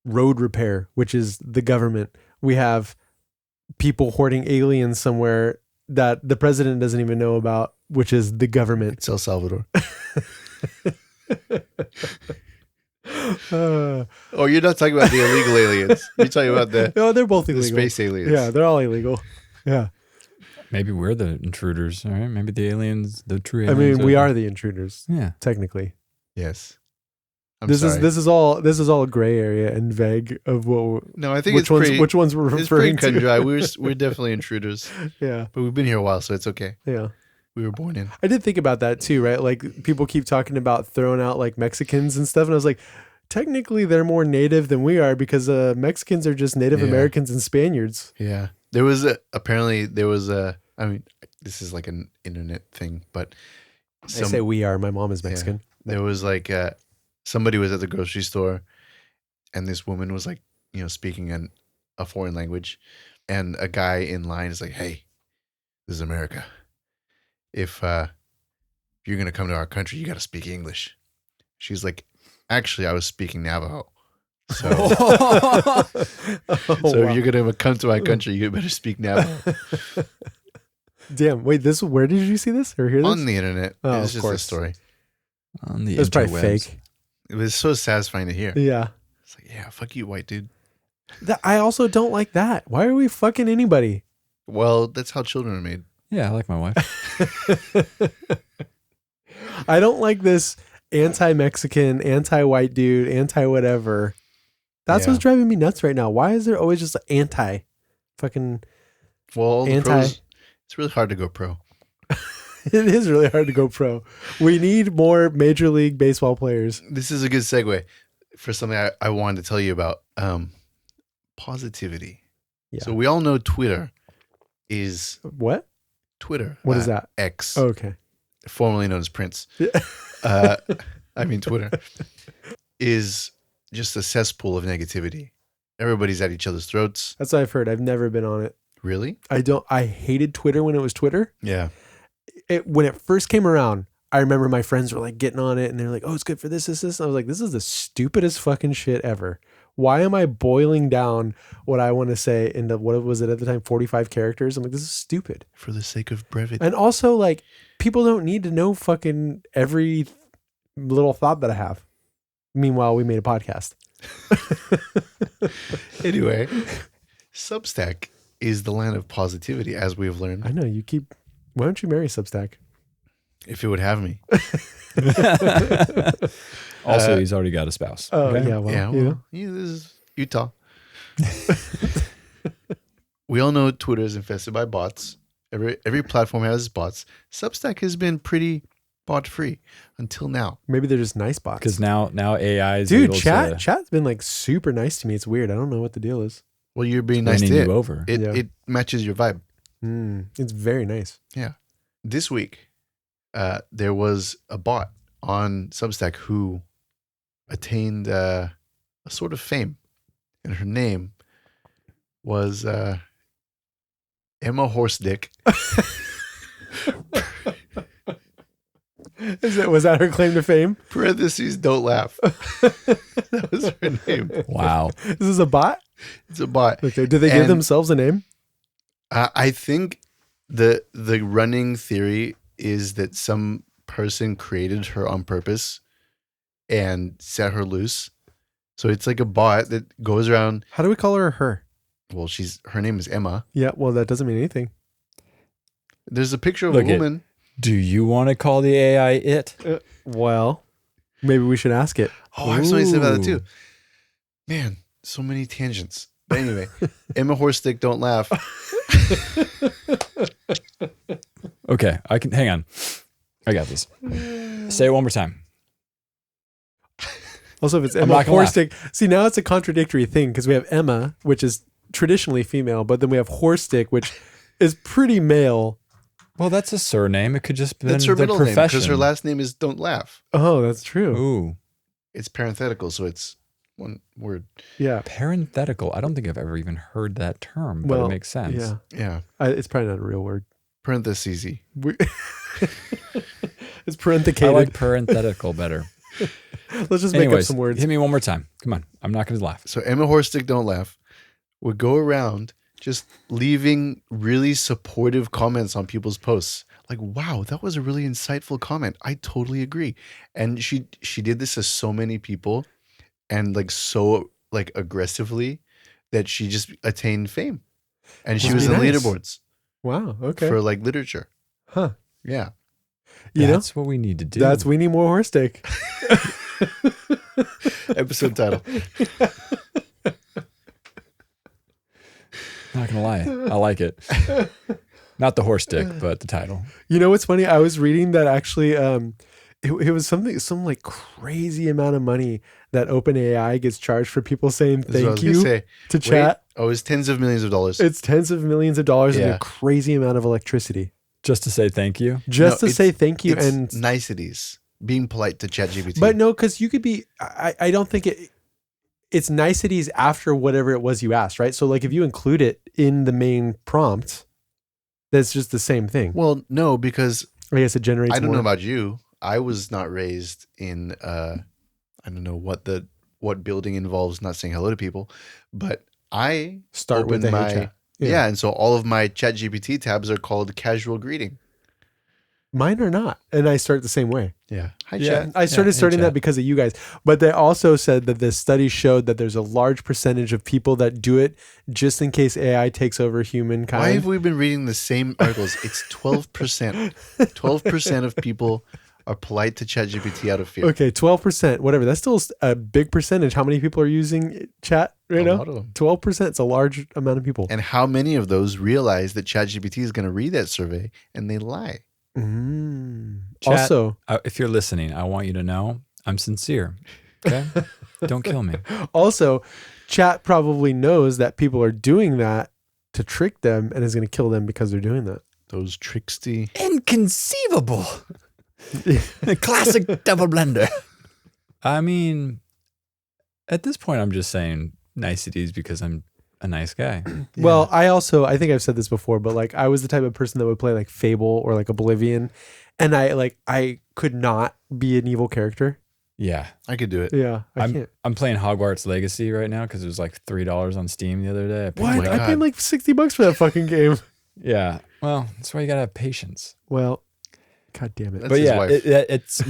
road repair, which is the government. We have people hoarding aliens somewhere that the president doesn't even know about, which is the government. it's El Salvador. Oh, you're not talking about the illegal aliens. You're talking about No, they're both the illegal. space aliens. Yeah, they're all illegal. Yeah. Maybe we're the intruders. All right. Maybe the aliens, the true I aliens. mean, we are the intruders, Yeah. technically. Yes. I'm This sorry. is all a gray area and vague of what No, I think which it's ones we're it's pretty referring cut and to. dry. We're definitely intruders, Yeah. but we've been here a while, so it's okay. Yeah. We were born in. I did think about that too, right? Like people keep talking about throwing out like Mexicans and stuff, and I was like, technically they're more native than we are because Mexicans are just Native Yeah. Americans and Spaniards. Yeah, there was apparently there was a. I mean, this is like an internet thing, but I say we are. My mom is Mexican. there was like somebody was at the grocery store, and this woman was like, speaking in a foreign language, and a guy in line is like, "Hey, this is America. If you're gonna come to our country, you got to speak English." She's like, "Actually, I was speaking Navajo." So, Oh, so wow. if you're gonna come to my country, you better speak Navajo. Damn. Wait, where did you see this or hear this? On the internet. Oh, It's of just a course. story. On the It was probably interwebs. fake. It was so satisfying to hear. Yeah. It's like, yeah, fuck you, white dude. I also don't like that. Why are we fucking anybody? Well, that's how children are made. Yeah, I like my wife. I don't like this anti-Mexican, anti-white dude, anti-whatever. That's Yeah. what's driving me nuts right now. Why is there always just anti fucking Well, all the Anti- pros, it's really hard to go pro. It is really hard to go pro. We need more Major League Baseball players. This is a good segue for something I wanted to tell you about. Positivity. Yeah. So we all know Twitter is What? Twitter. What is that? X, Oh, okay. formerly known as Prince. Twitter is just a cesspool of negativity. Everybody's at each other's throats. That's what I've heard. I've never been on it. Really? I hated Twitter when it was Twitter. Yeah. When it first came around, I remember my friends were like getting on it and they're like, oh, it's good for this. And I was like, this is the stupidest fucking shit ever. Why am I boiling down what I want to say into, what was it at the time, 45 characters? I'm like, this is stupid. For the sake of brevity. And also, like, people don't need to know fucking every little thought that I have. Meanwhile, we made a podcast. Anyway, Substack is the land of positivity, as we have learned. I know you keep, why don't you marry Substack? If it would have me. Also, he's already got a spouse. Oh, okay? yeah. Well, Yeah, you know. well, yeah, this is Utah. We all know Twitter is infested by bots. Every platform has bots. Substack has been pretty bot free until now. Maybe they're just nice bots. Because now AI is Dude, able to chat's been like super nice to me. It's weird. I don't know what the deal is. Well, you're being nice winning to you it. over. Yeah. It matches your vibe. It's very nice. Yeah. This week, there was a bot on Substack who attained a sort of fame, and her name was Emma Horsedick. Was that her claim to fame? Parentheses, don't laugh. That was her name. Wow. This is a bot? It's a bot. Okay. Did they give And- themselves a name? I think the running theory is that some person created her on purpose and set her loose. So it's like a bot that goes around. How do we call her? Well, her name is Emma. Yeah, well, that doesn't mean anything. There's a picture of Look a it. woman. Do you want to call the AI it? Well, maybe we should ask it. Oh, I have something to say about that Ooh. too. Man, so many tangents. But anyway, Emma Horsedick, don't laugh. Okay, I can hang on. I got this. Say it one more time. Also, if it's I'm Emma not gonna laugh. Horstick, see, now it's a contradictory thing because we have Emma, which is traditionally female, but then we have Horstick, which is pretty male. Well, that's a surname. It could just be That's her the middle name profession. because her last name is Don't Laugh. Oh, that's true. Ooh, It's parenthetical, so it's one word. Yeah. parenthetical. I don't think I've ever even heard that term, but Well, it makes sense. Yeah. Yeah, It's probably not a real word. parentheses. It's parenthecated. I like parenthetical better. Let's just make up Anyways, some words. hit me one more time. Come on. I'm not going to laugh. So Emma Horsedick, Don't Laugh, would go around just leaving really supportive comments on people's posts. Like, wow, that was a really insightful comment. I totally agree. And she did this to so many people and like so like aggressively that she just attained fame. And she Must was be in nice. leaderboards Wow. Okay. for like literature. Huh. Yeah. You know, That's what we need to do. we need more Horstick. Episode title. Not going to lie. I like it. Not the horse dick, but the title. You know what's funny? I was reading that actually it was some like crazy amount of money that OpenAI gets charged for people saying That's what I thank was gonna you say. to Wait. chat. Oh, it's tens of millions of dollars. It's tens of millions of dollars and Yeah. a crazy amount of electricity Just to say thank you. just No, to say thank you. It's And niceties. Being polite to ChatGPT. but no, because you could be. I don't think it's niceties after whatever it was you asked, right? So like if you include it in the main prompt, that's just the same thing. Well, no, because I guess it generates. I don't more. know about you. I was not raised in I don't know what building involves not saying hello to people, but I Start with opened the hey chat. Yeah. And so all of my ChatGPT tabs are called casual greeting. Mine are not. And I start the same way. Yeah. Hi, Yeah. chat. I started hey, starting chat. that because of you guys. But they also said that the study showed that there's a large percentage of people that do it just in case AI takes over humankind. Why have we been reading the same articles? It's 12%. 12% of people are polite to ChatGPT out of fear. Okay, 12%, whatever. That's still a big percentage. How many people are using chat right A now? lot of them. 12%. It's a large amount of people. And how many of those realize that ChatGPT is going to read that survey and they lie? Chat, Also, if you're listening, I want you to know I'm sincere. Okay, don't kill me. chat probably knows that people are doing that to trick them and is going to kill them because they're doing that. Those tricksty. Inconceivable. The classic double blender. I mean, at this point, I'm just saying niceties because I'm a nice guy. Well, I think I've said this before, but like I was the type of person that would play like Fable or like Oblivion, and I could not be an evil character. Yeah, I could do it. Yeah, I can't. I'm playing Hogwarts Legacy right now because it was like $3 on Steam the other day. I picked What? it my up. I paid God. like $60 for that fucking game. Yeah, well, that's why you gotta have patience. Well, God damn it. That's But his yeah, wife. it's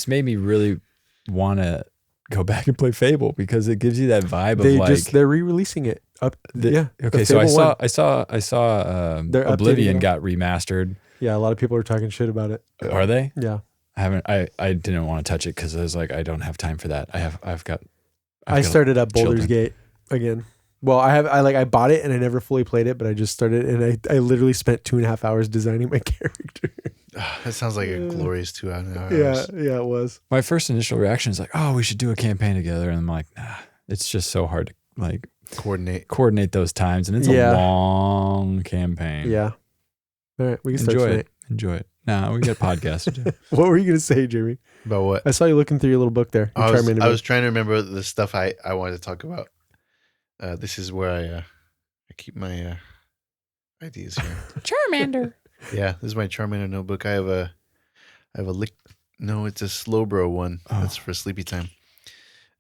made me really want to go back and play Fable because it gives you that vibe of like. They're re-releasing it up. Okay, the so Fable 1. I saw They're updating Oblivion it. got remastered. Yeah, a lot of people are talking shit about it. Are they? Yeah. I didn't want to touch it because I was like, I don't have time for that. I've got I started up Baldur's children. Gate again. Well, I bought it and I never fully played it, but I just started and I literally spent 2.5 hours designing my character. That sounds like a glorious 2 hours. Yeah, it was. My first initial reaction is like, oh, we should do a campaign together, and I'm like, nah, it's just so hard to like Coordinate. those times, and it's Yeah. a long campaign. Yeah. All right, we can start tonight. Enjoy it. Nah, we got a podcast to do. What were you going to say, Jeremy? About what? I saw you looking through your little book there. Your I Charmander book. was trying to remember the stuff I wanted to talk about. This is where I keep my ideas here. Charmander. Yeah, this is my Charmander notebook. I have a lick. No, it's a Slowbro one. Oh. That's for sleepy time.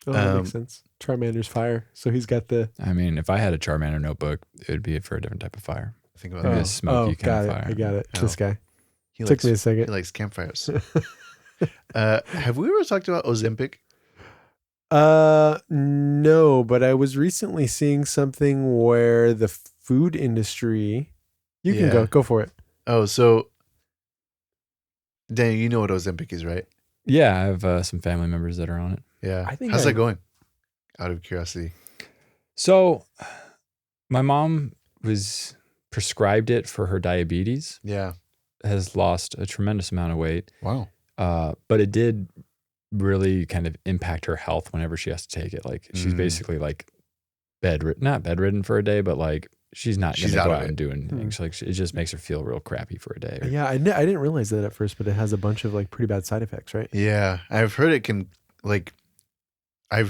Oh, that makes sense. Charmander's fire. So he's got the... I mean, if I had a Charmander notebook, it would be for a different type of fire. Think about Maybe that. a smoky kind got of it. fire. I got it. Oh. This guy. He Took likes, me a he second. likes campfires. Have we ever talked about Ozempic? No, but I was recently seeing something where the food industry... You can Yeah. go for it. Oh, so Daniel, you know what Ozempic is, right? Yeah, I have some family members that are on it. Yeah. I think How's I- that going? Out of curiosity. So, my mom was prescribed it for her diabetes. Yeah. Has lost a tremendous amount of weight, Wow. but it did really kind of impact her health whenever she has to take it. Like she's Mm. basically like not bedridden for a day, but like she's not She's going to out go of out it. and do anything. So, like it just makes her feel real crappy for a day. Yeah, I didn't realize that at first, but it has a bunch of like pretty bad side effects, right? Yeah. I've heard it can I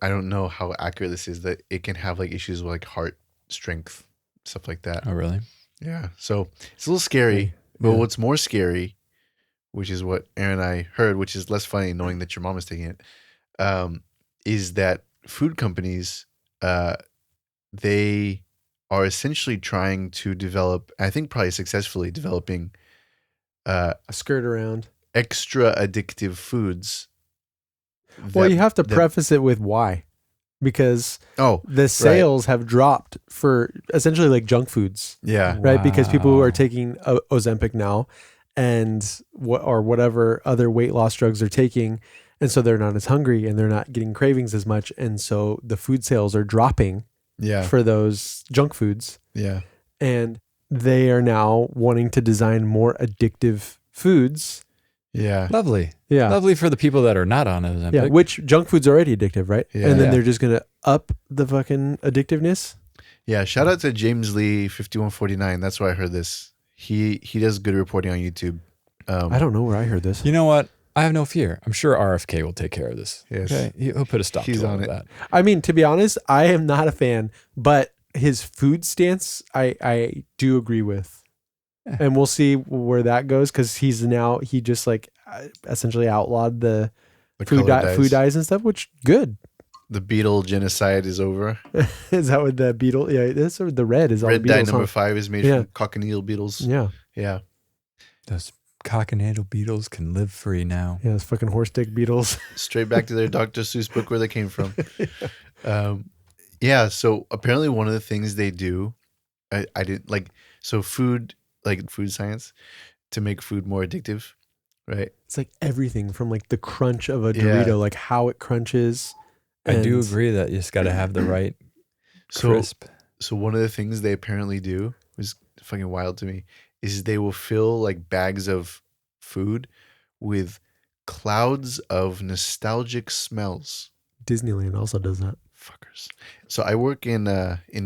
don't know how accurate this is, that it can have like issues with like heart strength, stuff like that. Oh, really? Yeah. So it's a little scary, but Yeah. what's more scary, which is what Aaron and I heard, which is less funny knowing that your mom is taking it, is that food companies, they are essentially trying to develop, I think probably successfully developing, A skirt around. extra addictive foods. Well, that- you have to that- preface it with why. Because Oh, the sales have dropped for essentially like junk foods, yeah. right? Because people who Wow. are taking Ozempic now and whatever other weight loss drugs they're taking, and so they're not as hungry and they're not getting cravings as much, and so the food sales are dropping Yeah. for those junk foods, Yeah. and they are now wanting to design more addictive foods. Yeah. Lovely. Yeah. Lovely for the people that are not on Ozempic. Yeah, which junk food's already addictive, right? Yeah. And then Yeah. they're just gonna up the fucking addictiveness. Yeah. Shout out to James Lee 5149. That's where I heard this. He does good reporting on YouTube. I don't know where I heard this. You know what? I have no fear. I'm sure RFK will take care of this. Yes. Okay. He'll put a stop He's to all on of it. that. I mean, to be honest, I am not a fan, but his food stance, I do agree with. Yeah. And we'll see where that goes because he just like essentially outlawed the The food color dyes. dyes and stuff, which good. The beetle genocide is over. Is that what the beetle? Yeah, this or the red is all Red the dye beetles. number Huh? 5 is made Yeah. from cochineal beetles. Yeah, Yeah. Those cockanadoe beetles can live free now. yeah, it's fucking horse dick beetles. Straight back to their Dr. Seuss book where they came from. Yeah. So apparently one of the things they do, I didn't like, so food, like food science to make food more addictive, right? It's like everything from like the crunch of a Yeah. Dorito, like how it crunches. I do and- agree that you just got to have the right So, crisp. so one of the things they apparently do was fucking wild to me is they will fill like bags of food with clouds of nostalgic smells. Disneyland also does that. Fuckers. So I work in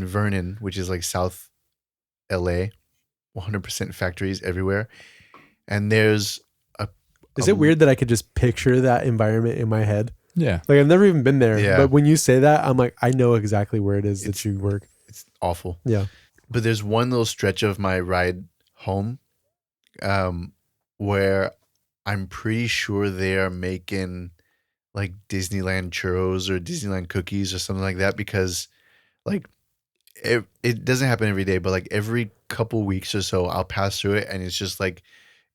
Vernon, which is like South LA, 100% factories everywhere. And there's Is it weird that I could just picture that environment in my head? Yeah. Like I've never even been there, Yeah. but when you say that, I'm like, I know exactly where it is It's- that you work. it's awful. Yeah. But there's one little stretch of my ride home where I'm pretty sure they are making like Disneyland churros or Disneyland cookies or something like that because like it doesn't happen every day, but like every couple weeks or so I'll pass through it and it's just like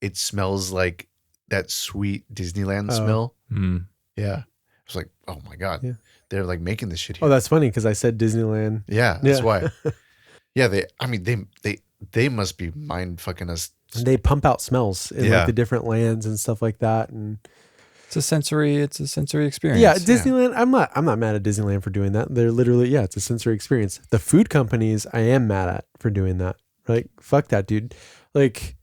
it smells like that sweet Disneyland Oh. smell. Mm. Yeah. It's like, oh my God. Yeah. They're like making this shit here. Oh, that's funny because I said Disneyland. Yeah, that's Yeah. why. Yeah, they must be mind fucking us. And they pump out smells in Yeah. like the different lands and stuff like that. And It's a sensory experience. yeah, Disneyland. I'm not mad at Disneyland for doing that. They're literally, yeah, it's a sensory experience. The food companies, I am mad at for doing that. Like, fuck that, dude. Like,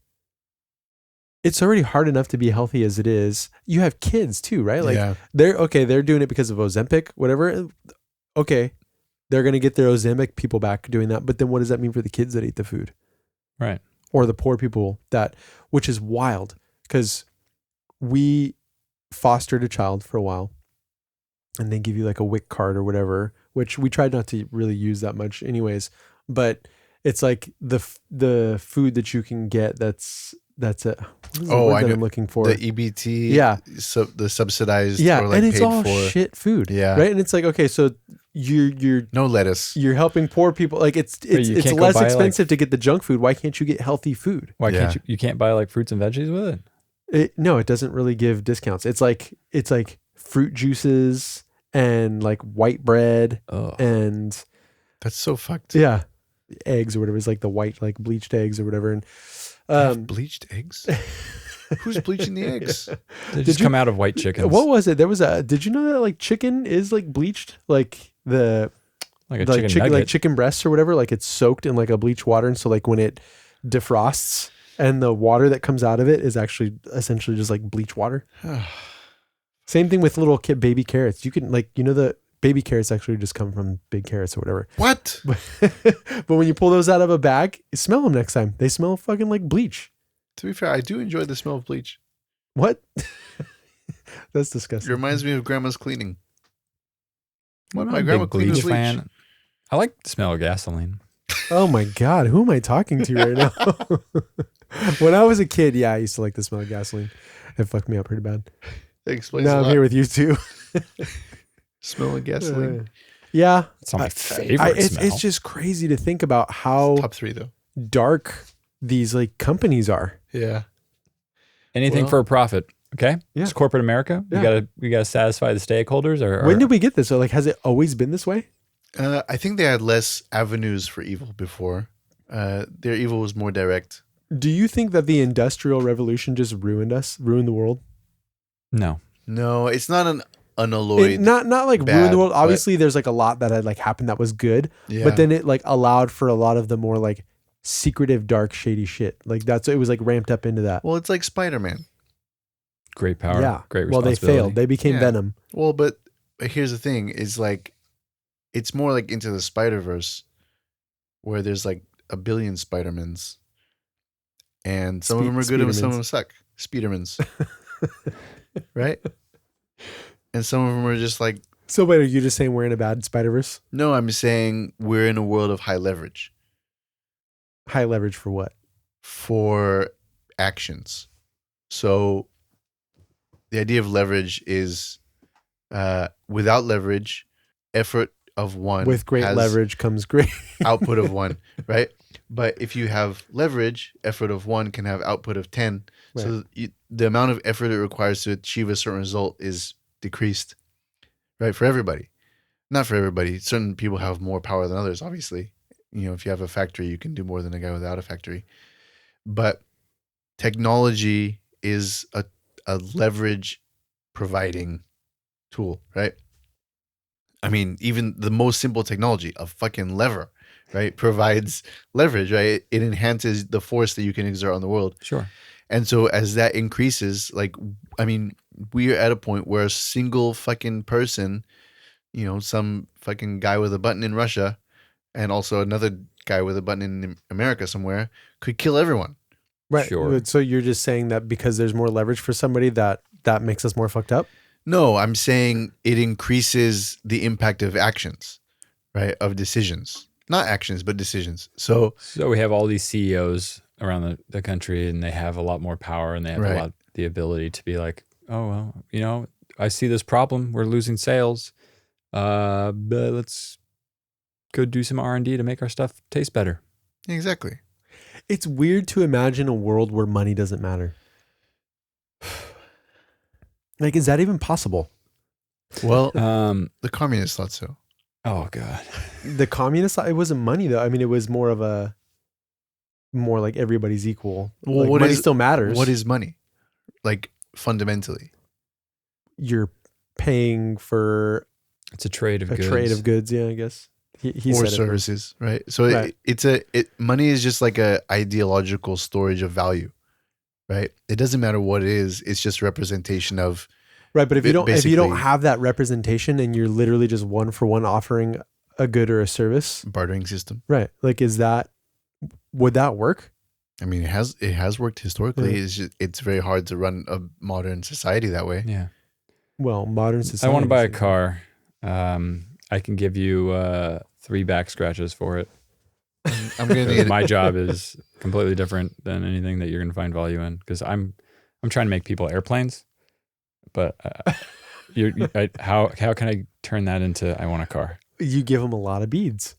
it's already hard enough to be healthy as it is. You have kids too, right? Like, Yeah. they're doing it because of Ozempic, whatever. Okay, they're gonna get their Ozempic people back doing that. But then, what does that mean for the kids that eat the food? Right. Or the poor people which is wild because we fostered a child for a while and they give you like a WIC card or whatever, which we tried not to really use that much anyways, but it's like the food that you can get that's it. What is the word I that know. I'm looking for? The EBT, Yeah. so the subsidized, Yeah, or like and it's paid all for. shit food. Yeah. Right. And it's like, okay, so you're No lettuce. helping poor people. Like it's you can't go less buy, like- expensive to get the junk food. Why can't you get healthy food? Why Yeah. can't you can't buy like fruits and veggies with it? No, it doesn't really give discounts. It's like fruit juices and like white bread Oh. and That's so fucked. yeah, eggs or whatever. It's like the white like bleached eggs or whatever. And They have bleached eggs? Who's bleaching the eggs? They just come out of white chickens. what was it? Did you know that like chicken is like bleached? Like the like a like chicken chicken nugget. like chicken breasts or whatever, like it's soaked in like a bleach water, and so like when it defrosts and the water that comes out of it is actually essentially just like bleach water. Same thing with little baby carrots. You can like, the baby carrots actually just come from big carrots or whatever. What? But when you pull those out of a bag, you smell them next time. They smell fucking like bleach. To be fair, I do enjoy the smell of bleach. What? That's It disgusting. reminds me of grandma's cleaning. I'm What not my a grandma big cleaned with bleach bleach. fan. I like the smell of gasoline. Oh my God. Who am I talking to right now? When I was a kid, yeah, I used to like the smell of gasoline. It fucked me up pretty bad. That explains Now a I'm lot. here with you too. Smell of gasoline. Yeah. It's not my favorite It's smell. it's just crazy to think about how Top 3 though. dark these like companies are. Yeah. Anything Well- for a profit. Okay. Yeah. It's corporate America. Yeah. We gotta satisfy the stakeholders. Or When did we get this? So like, has it always been this way? I think they had less avenues for evil before. Their evil was more direct. Do you think that the Industrial Revolution just ruined the world? No. No, it's not an unalloyed. Not like bad, ruin the world. but- Obviously, there's like a lot that had like happened that was good, yeah. but then it like allowed for a lot of the more like secretive, dark, shady shit. Like it was like ramped up into that. Well, it's like Spider-Man. Great power. Yeah. Great Well, they responsibility. failed. They became Yeah. Venom. Well, but here's the thing: is like, it's more like Into the Spider-Verse, where there's like a billion Spider-Mans, and some of them are good and some of them suck. Spidermans, right? And some of them are just like, So wait, are you just saying we're in a bad Spider-Verse? no, I'm saying we're in a world of high leverage High leverage for what? for actions. So the idea of leverage is without leverage, effort of one With great has leverage comes great. output of one, right? But if you have leverage, effort of one can have output of 10. Right. So the amount of effort it requires to achieve a certain result is decreased, right? For everybody. Not for everybody. Certain people have more power than others, obviously. You know, if you have a factory, you can do more than a guy without a factory. But technology is a leverage providing tool, right? I mean, even the most simple technology, a fucking lever, right, provides leverage, right? It enhances the force that you can exert on the world. Sure. And so as that increases, like, I mean, we are at a point where a single fucking person, you know, some fucking guy with a button in Russia and also another guy with a button in America somewhere could kill everyone. Right. Sure. So you're just saying that because there's more leverage for somebody that makes us more fucked up? No, I'm saying it increases the impact of actions, right? Of decisions. Not actions, but decisions. So we have all these CEOs around the country, and they have a lot more power, and they have Right. a lot the ability to be like, oh well, you know, I see this problem. We're losing sales. But let's go do some R&D to make our stuff taste better. exactly. It's weird to imagine a world where money doesn't matter. Like, is that even possible? Well, Um. the communists thought so. Oh God. The communist, it wasn't money though. I mean, it was more like everybody's equal. Well, Like, money still matters. What is money? Like fundamentally. You're paying for It's a trade of a goods. trade of goods? Yeah, I guess he Or said it. services, right? So Right. money is just like a ideological storage of value, right? It doesn't matter what it is. It's just representation of Right, but if you don't basically have that representation and you're literally just one for one offering a good or a service, bartering system. right? Like, would that work? I mean, it has worked historically. Yeah. It's very hard to run a modern society that way. Yeah. Well, modern society. I want to buy a car. I can give you 3 back scratches for it. I'm gonna need My job is completely different than anything that you're going to find value in, because I'm trying to make people airplanes, but how can I turn that into I want a car? You give them a lot of beads.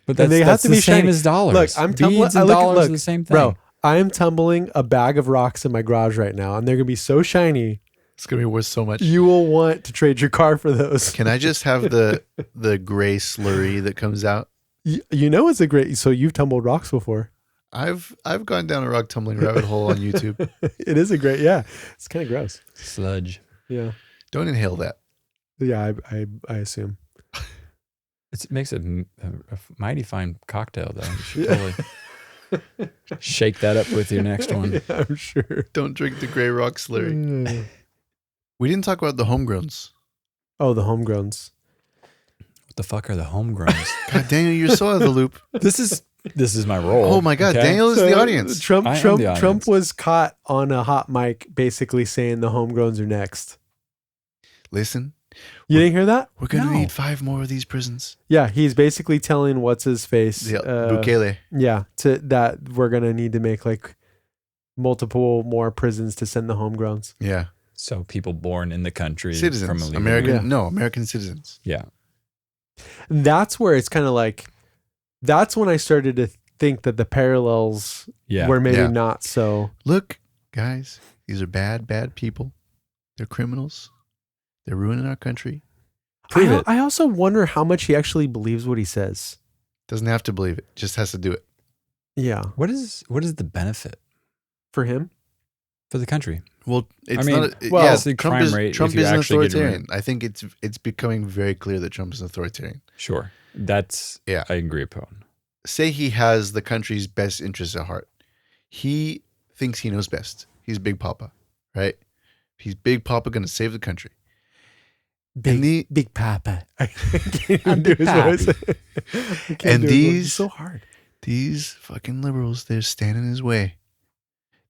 But And they have that's to the be same shiny. as dollars. Look, I'm tumbling. Beads and dollars are the same thing. Bro, I am tumbling a bag of rocks in my garage right now, and they're gonna be so shiny. It's gonna be worth so much. You will want to trade your car for those. Can I just have the gray slurry that comes out? You know it's a great. So you've tumbled rocks before. I've gone down a rock tumbling rabbit hole on YouTube. It is a great. Yeah, it's kind of gross. Sludge. Yeah, Don't inhale that. yeah. I assume. It makes a mighty fine cocktail, though. You should totally shake that up with your next one. Yeah, I'm sure. Don't drink the gray rock slurry. We didn't talk about the homegrowns. Oh, the homegrowns. What the fuck are the homegrowns? God, Daniel, you're so out of the loop. This is my role. Oh my God, okay? Daniel is So, the audience. Trump I am the audience. Trump was caught on a hot mic basically saying the homegrowns are next. Listen, You didn't hear that? we're gonna No. need 5 more of these prisons. Yeah, he's basically telling what's his face. The Bukele. Yeah, that we're gonna need to make like multiple more prisons to send the homegrowns. Yeah, So people born in the country from citizens. illegal. American. Yeah. No, American citizens. Yeah. And that's where it's kind of like, that's when I started to think that the parallels Yeah. were maybe Yeah. not so. Look, guys, these are bad people. They're criminals. They're ruining our country. Prove it. I also wonder how much he actually believes what he says. Doesn't have to believe it. Just has to do it. Yeah, What is the benefit for him. for the country? Well, it's mean, not. well, Yeah, it's the Trump crime is rate if Trump you is an actually get rid of authoritarian. I think it's becoming very clear that Trump is an authoritarian. Sure. That's Yeah. I agree upon. Say he has the country's best interests at heart. He thinks he knows best. He's Big Papa, right? He's Big Papa going to save the country. Big Papa. I can't I'm even do Big his voice. Pappy. I can't And do his voice. these- It's so hard. These fucking liberals, they're standing in his way.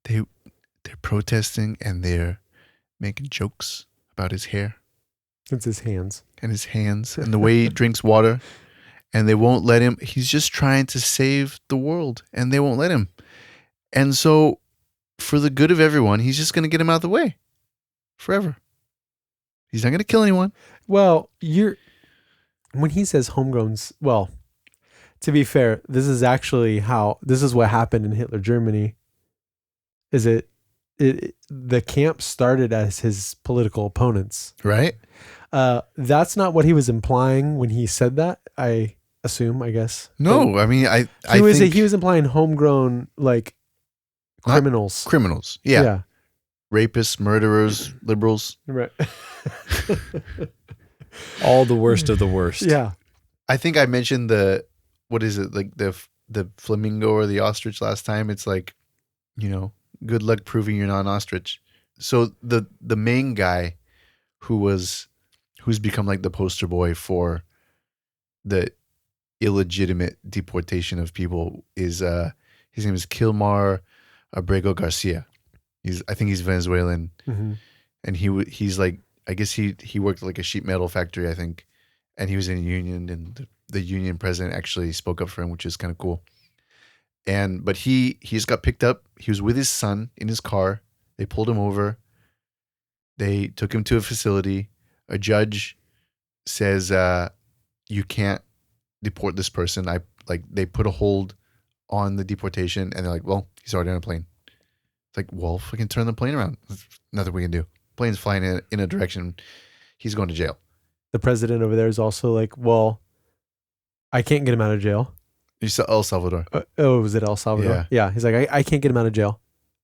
They're protesting and they're making jokes about his hair It's his hands. and his hands and the way he drinks water. And they won't let him. He's just trying to save the world and they won't let him. And so for the good of everyone, he's just going to get him out of the way forever. He's not going to kill anyone. Well, when he says homegrowns, well, to be fair, this is what happened in Hitler Germany. Is the camp started as his political opponents, Right? that's not what he was implying when he said that. I assume, I guess. No, I mean, I He think was implying homegrown, like, Not criminals. criminals. Yeah. Rapists, murderers, liberals. Right. All the worst of the worst. Yeah. I think I mentioned what is it, like the flamingo or the ostrich last time. It's like, good luck proving you're not an ostrich. So the main guy who's become like the poster boy for the illegitimate deportation of people is his name is Kilmar Abrego Garcia. I think he's Venezuelan, Mm-hmm. and he's like, I guess he worked at like a sheet metal factory, I think, and he was in a union, and the union president actually spoke up for him, which is kind of cool. But he just got picked up. He was with his son in his car. They pulled him over. They took him to a facility. A judge says, you can't deport this person. They put a hold on the deportation, and they're like, well, he's already on a plane. It's like, well, fucking turn the plane around. There's nothing we can do. Plane's flying in a direction. He's going to jail. The president over there is also like, well, I can't get him out of jail. You saw El Salvador. Was it El Salvador? Yeah. He's like, I can't get him out of jail.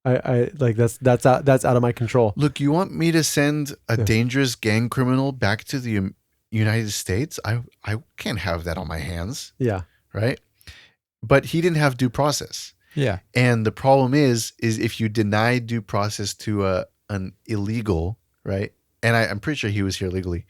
I like that's out of my control. Look, you want me to send a dangerous gang criminal back to the United States? I can't have that on my hands. Yeah. Right? But he didn't have due process. Yeah. And the problem is if you deny due process to an illegal, right? And I'm pretty sure he was here legally.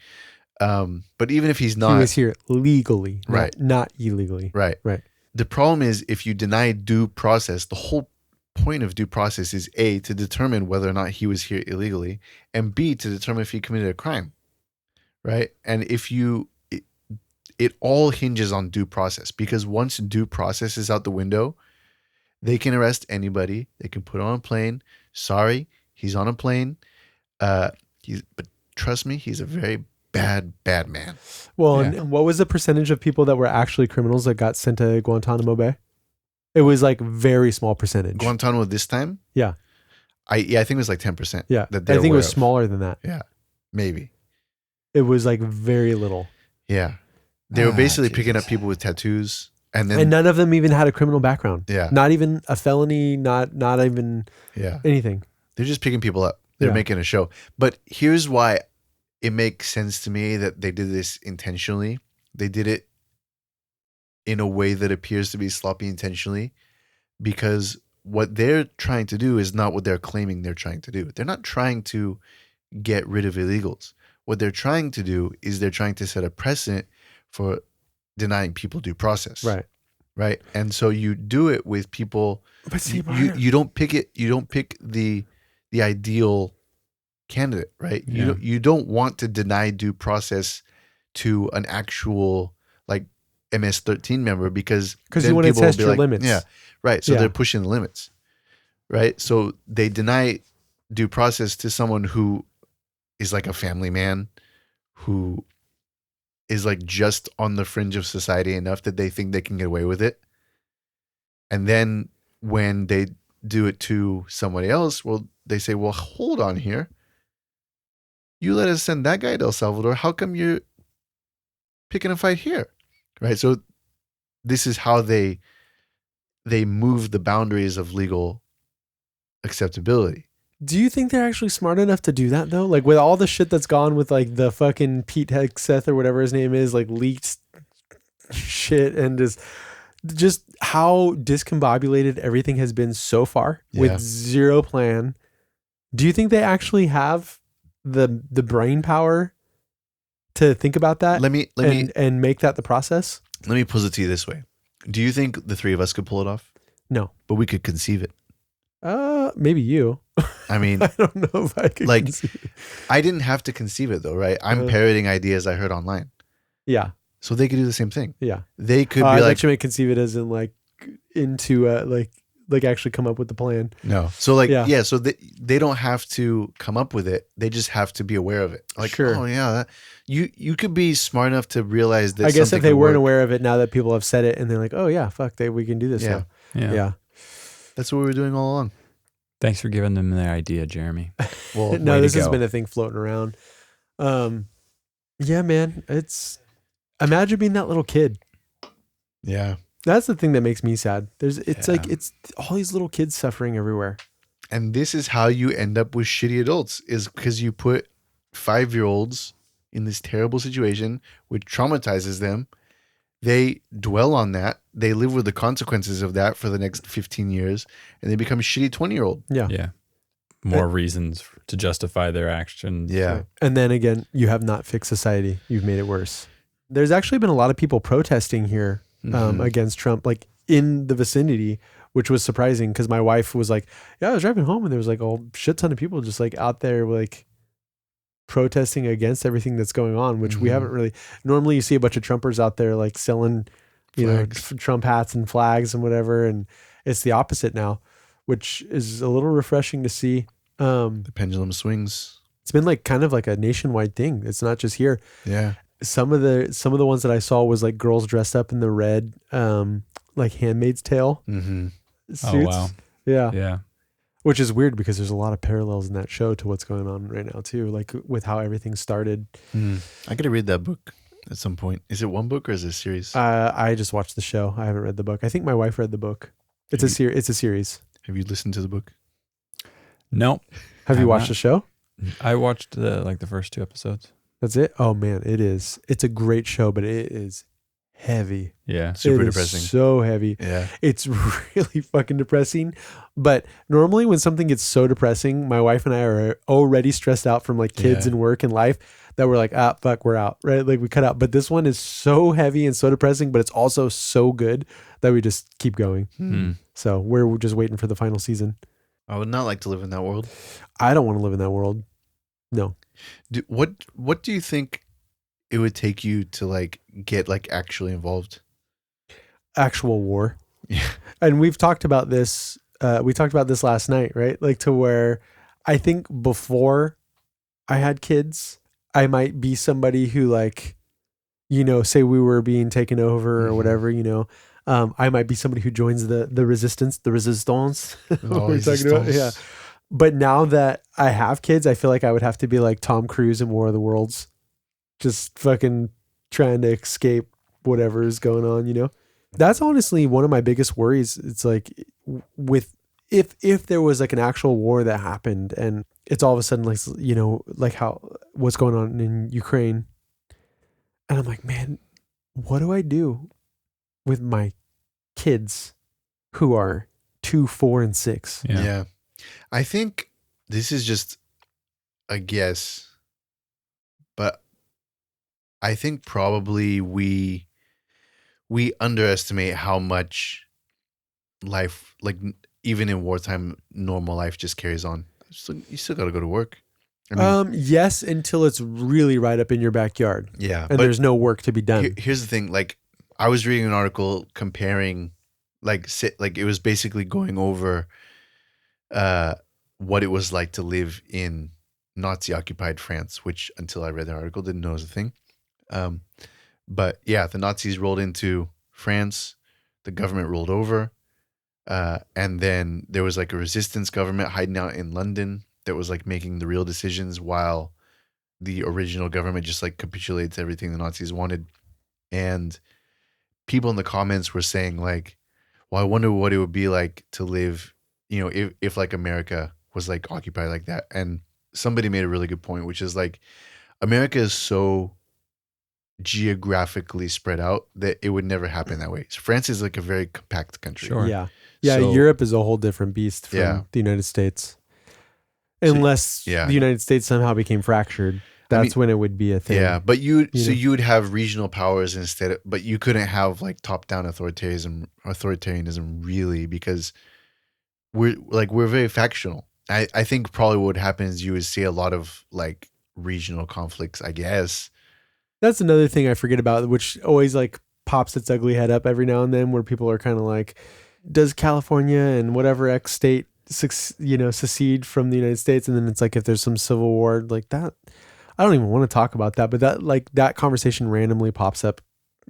But even if he's not, he was here legally, right? Not illegally, right? Right. The problem is if you deny due process, the whole point of due process is A, to determine whether or not he was here illegally, and B, to determine if he committed a crime, right? And if it all hinges on due process, because once due process is out the window, they can arrest anybody. They can put on a plane. Sorry, he's on a plane. But trust me, he's a very bad man. Well, and what was the percentage of people that were actually criminals that got sent to Guantanamo Bay? It was like very small percentage. Guantanamo this time? Yeah. I think it was like 10%. Yeah. I think it was smaller than that. Yeah. Maybe. It was like very little. Yeah. They were basically picking up people with tattoos. And none of them even had a criminal background. Yeah. Not even a felony, not even anything. They're just picking people up. They're making a show. But here's why it makes sense to me that they did this intentionally. They did it in a way that appears to be sloppy intentionally, because what they're trying to do is not what they're claiming they're trying to do. They're not trying to get rid of illegals. What they're trying to do is they're trying to set a precedent for denying people due process. Right. Right. And so you do it with people. But see, you don't pick it. You don't pick the ideal candidate, right? Yeah. You don't want to deny due process to an actual like MS-13 member because you want to test your limits. Yeah. Right. So they're pushing the limits. Right. So they deny due process to someone who is like a family man, who is like just on the fringe of society enough that they think they can get away with it. And then when they do it to somebody else, well, they say, well, hold on here. You let us send that guy to El Salvador. How come you're picking a fight here? Right. So this is how they move the boundaries of legal acceptability. Do you think they're actually smart enough to do that though? Like with all the shit that's gone with like the fucking Pete Hegseth or whatever his name is, like leaked shit, and just how discombobulated everything has been so far with zero plan. Do you think they actually have the brain power to think about that? Let me make that the process? Let me pose it to you this way. Do you think the three of us could pull it off? No. But we could conceive it. Maybe you. I mean, I don't know if I could conceive it. I didn't have to conceive it though, right? I'm parroting ideas I heard online. Yeah. So they could do the same thing. Yeah. They could be I like, bet you may conceive it as in like into like like actually come up with the plan. No. So like, Yeah. yeah. So they don't have to come up with it. They just have to be aware of it. Like, Sure. oh yeah, you could be smart enough to realize that. I guess something if they could weren't work. aware of it, now that people have said it and they're like, oh yeah, fuck, we can do this Yeah. now. Yeah. That's what we were doing all along. Thanks for giving them their idea, Jeremy. Well, No, way this to has go. been a thing floating around. Yeah, man. Imagine being that little kid. yeah. That's the thing that makes me sad. It's Yeah. like it's all these little kids suffering everywhere. And this is how you end up with shitty adults, is because you put 5-year-olds in this terrible situation, which traumatizes them. They dwell on that. They live with the consequences of that for the next 15 years, and they become a shitty 20-year-old. Yeah. Yeah. More reasons to justify their actions. Yeah. Right. And then again, you have not fixed society. You've made it worse. There's actually been a lot of people protesting here Mhm. against Trump, like in the vicinity, which was surprising because my wife was like, yeah, I was driving home and there was like a shit ton of people just like out there like protesting against everything that's going on, which we Mhm. haven't really. Normally you see a bunch of Trumpers out there like selling, Flags. Trump hats and flags and whatever. And it's the opposite now, which is a little refreshing to see. The pendulum swings. It's been like kind of like a nationwide thing. It's not just here. Yeah. Some of the ones that I saw was like girls dressed up in the red, like Handmaid's Tale Mm-hmm. suits. Oh, wow. Yeah. Yeah. Which is weird because there's a lot of parallels in that show to what's going on right now too, like with how everything started. I gotta read that book at some point. Is it one book or is it a series? I just watched the show. I haven't read the book. I think my wife read the book. It's a series. Have you listened to the book? No. Have you Have watched not. the show? I watched the first 2 episodes. That's it. Oh man, it is. It's a great show, but it is heavy. Yeah. Super It is depressing. so heavy. Yeah. It's really fucking depressing. But normally when something gets so depressing, my wife and I are already stressed out from like kids Yeah. and work and life that we're like, fuck, we're out, right? Like we cut out. But this one is so heavy and so depressing, but it's also so good that we just keep going. Mm. So we're just waiting for the final season. I would not like to live in that world. I don't want to live in that world. No. What do you think it would take you to like get like actually involved? Actual war. Yeah. And we've talked about this. We talked about this last night, right? Like to where I think before I had kids, I might be somebody who like, say we were being taken over or Mhm. whatever, I might be somebody who joins the resistance. What Oh, we're talking about. Yeah. But now that I have kids, I feel like I would have to be like Tom Cruise in War of the Worlds, just fucking trying to escape whatever is going on, That's honestly one of my biggest worries. It's like with if there was like an actual war that happened and it's all of a sudden like like what's going on in Ukraine, and I'm like, man, what do I do with my kids who are 2, 4, and 6? Yeah. I think this is just a guess, but I think probably we underestimate how much life, like even in wartime, normal life just carries on. So you still got to go to work. I mean, Yes, until it's really right up in your backyard yeah, and but there's no work to be done. here's the thing. Like I was reading an article comparing, like it was basically going over what it was like to live in Nazi-occupied France, which until I read the article didn't know was a thing. But yeah, the Nazis rolled into France, the government rolled over, and then there was like a resistance government hiding out in London that was like making the real decisions while the original government just like capitulates everything the Nazis wanted. And people in the comments were saying like, well, I wonder what it would be like to live, if like America was like occupied like that. And somebody made a really good point, which is like America is so geographically spread out that it would never happen that way. So France is like a very compact country. Sure. Yeah. So- Europe is a whole different beast from Yeah. the United States. Unless yeah. the United States somehow became fractured. That's when it would be a thing. Yeah, but you know? you would have regional powers instead, but you couldn't have like top-down authoritarianism really, because we're very factional. I think probably what would happen is you would see a lot of like regional conflicts, I guess. That's another thing I forget about, which always like pops its ugly head up every now and then, where people are kind of like, does California and whatever X state secede from the United States, and then it's like if there's some civil war like that. I don't even want to talk about that, but that conversation randomly pops up,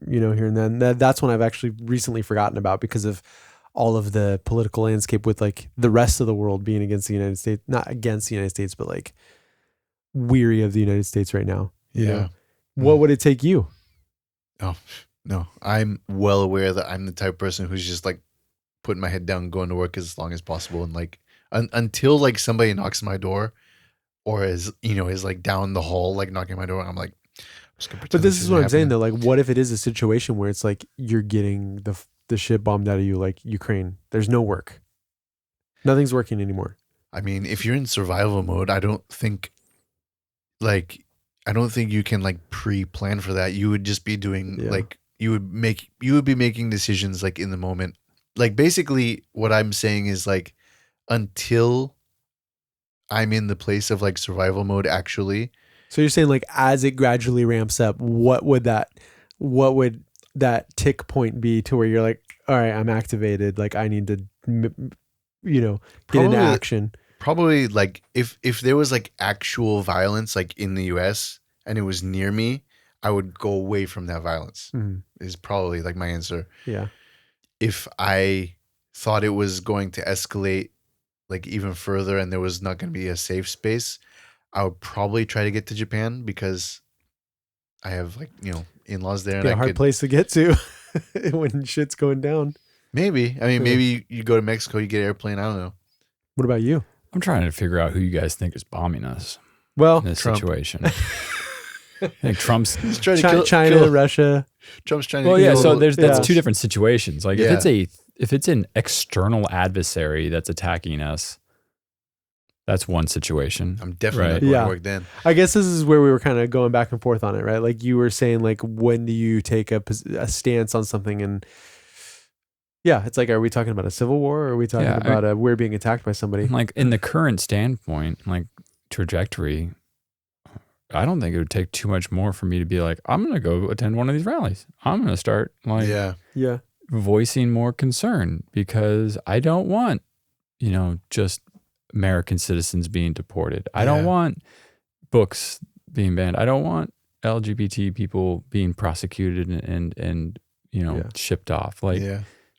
here and then. That's one I've actually recently forgotten about because of all of the political landscape with like the rest of the world being against the United States, not against the United States, but like weary of the United States right now. Yeah. What would it take you? Oh, no. I'm well aware that I'm the type of person who's just like putting my head down, going to work as long as possible. And like until like somebody knocks on my door or is like down the hall, like knocking on my door, I'm like, I'm just gonna pretend but this is what I'm saying happening. though. Like, what if it is a situation where it's like you're getting the shit bombed out of you, like Ukraine? There's no work. Nothing's working anymore. I mean, if you're in survival mode, I don't think you can like pre-plan for that. You would just be doing like you would be making decisions like in the moment. Like basically what I'm saying is like until I'm in the place of like survival mode actually. So you're saying like as it gradually ramps up, what would that tick point be to where you're like, all right, I'm activated. Like I need to, get into action. Probably like if there was like actual violence like in the US and it was near me, I would go away from that violence. Is probably like my answer. Yeah. If I thought it was going to escalate like even further and there was not going to be a safe space, I would probably try to get to Japan because I have like, in-laws there. And a hard place to get to when shit's going down. Maybe. I mean, maybe you go to Mexico, you get an airplane. I don't know. What about you? I'm trying to figure out who you guys think is bombing us Well, in this Trump. situation. I think Trump's He's trying to China, Russia. Trump's trying to well, yeah. kill- So that's Yeah. two different situations. Like Yeah. if it's an external adversary that's attacking us, that's one situation. I'm definitely not Right. going Yeah. to work then. I guess this is where we were kind of going back and forth on it, right? Like you were saying, like when do you take a stance on something? And yeah, it's like, are we talking about a civil war or are we talking about we're being attacked by somebody? Like in the current standpoint, like trajectory, I don't think it would take too much more for me to be like, I'm going to go attend one of these rallies. I'm going to start like Yeah. voicing more concern because I don't want, just American citizens being deported. I don't want books being banned. I don't want LGBT people being prosecuted and shipped off. Like,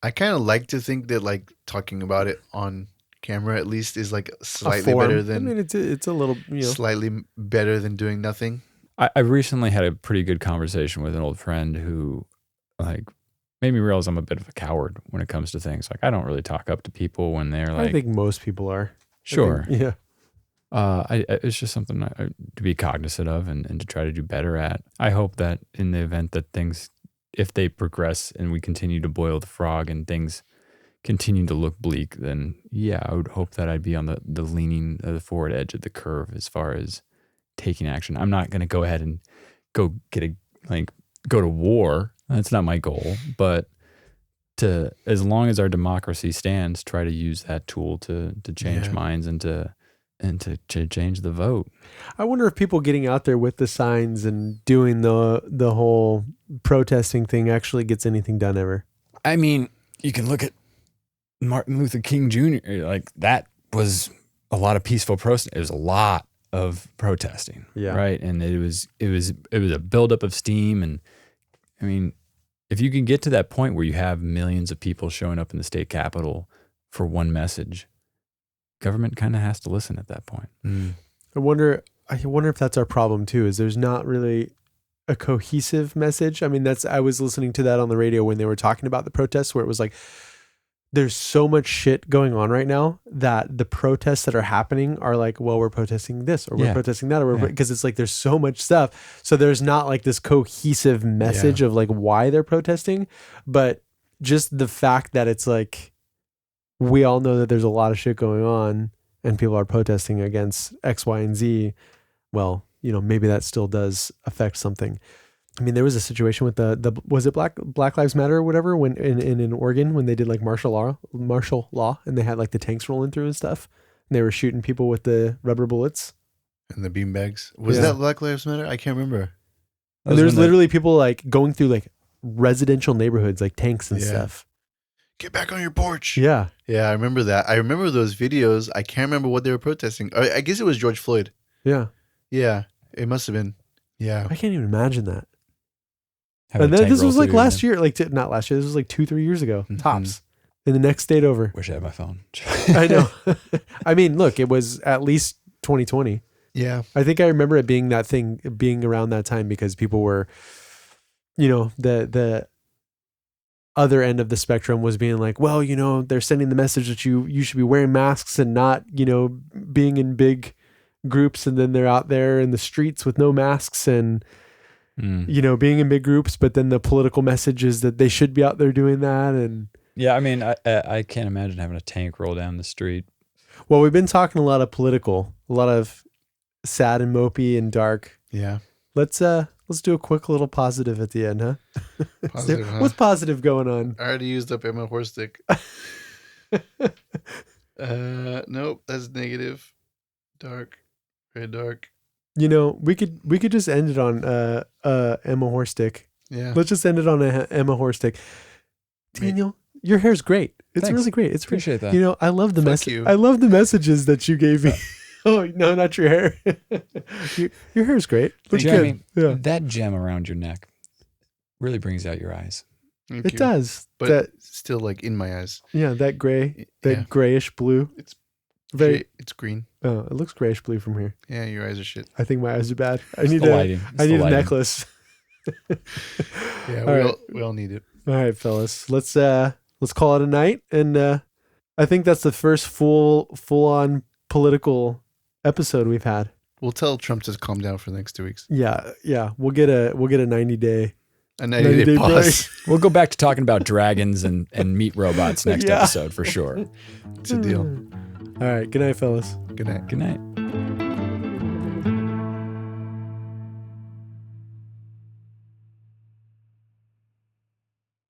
I kind of like to think that like talking about it on camera at least is like slightly form. better than. I mean, it's a little slightly better than doing nothing. I recently had a pretty good conversation with an old friend who like made me realize I'm a bit of a coward when it comes to things. Like I don't really talk up to people when they're like. I think most people are. Sure. Yeah. It's just something to be cognizant of and to try to do better at. I hope that in the event that things, if they progress and we continue to boil the frog and things continue to look bleak, then I would hope that I'd be on the leaning of the forward edge of the curve as far as taking action. I'm not going to go ahead and go to war. That's not my goal, but as long as our democracy stands, try to use that tool to change minds and to change the vote. I wonder if people getting out there with the signs and doing the whole protesting thing actually gets anything done ever. I mean, you can look at Martin Luther King Jr. Like that was a lot of peaceful protest. It was a lot of protesting, right? And it was a buildup of steam. And I mean, if you can get to that point where you have millions of people showing up in the state capitol for one message, government kind of has to listen at that point. I wonder if that's our problem too, is there's not really a cohesive message. I mean, I was listening to that on the radio when they were talking about the protests, where it was like, there's so much shit going on right now that the protests that are happening are like, well, we're protesting this or we're protesting that, or because it's like, there's so much stuff. So there's not like this cohesive message of like why they're protesting, but just the fact that it's like, we all know that there's a lot of shit going on and people are protesting against X, Y, and Z. Well, maybe that still does affect something. I mean, there was a situation with was it Black Lives Matter or whatever when in Oregon when they did like martial law and they had like the tanks rolling through and stuff and they were shooting people with the rubber bullets and the beanbags. Was that Black Lives Matter? I can't remember. And there's literally people like going through like residential neighborhoods, like tanks and stuff. Get back on your porch. Yeah. Yeah, I remember that. I remember those videos. I can't remember what they were protesting. I guess it was George Floyd. Yeah. Yeah, it must have been. Yeah. I can't even imagine that. Having And a then tank this roll was like through last your year, like not last year. This was like 2-3 years ago, Mhm. tops. In the next state over. Wish I had my phone. I know. I mean, look, it was at least 2020. Yeah. I think I remember it being that thing, being around that time because people were, the other end of the spectrum was being like, well, they're sending the message that you should be wearing masks and not, being in big groups, and then they're out there in the streets with no masks and being in big groups, but then the political message is that they should be out there doing that. And Yeah, I mean, I can't imagine having a tank roll down the street. well, we've been talking a lot of political, a lot of sad and mopey and dark. Yeah. Let's do a quick little positive at the end, huh? Positive, huh? What's positive going on? I already used up Emma horse stick. Nope, that's negative. Dark. Very dark. We could just end it on Emma Horstick. Yeah. Let's just end it on a Emma Horstick. Daniel, your hair's great. It's Thanks. really great. It's great. Appreciate that. I love the Fuck message. you. I love the messages that you gave me. Oh no, not your hair. your hair's great. Looks Jeremy, good. Yeah, that gem around your neck really brings out your eyes. Thank it you. does. But That still like in my eyes. that gray, that Yeah. grayish blue. It's Very. It's green. Oh, it looks grayish blue from here. Yeah, your eyes are shit. I think my eyes are bad. I It's need the lighting. It's I the need a lighting. necklace. Yeah, All right. we all need it. All right, fellas. Let's call it a night. And I think that's the first full on political episode we've had. We'll tell Trump to calm down for the next 2 weeks. Yeah. We'll get a 90-day. A 90-day pause. We'll go back to talking about dragons and meat robots next Yeah. episode for sure. It's a deal. All right. Good night, fellas. Good night. Good night.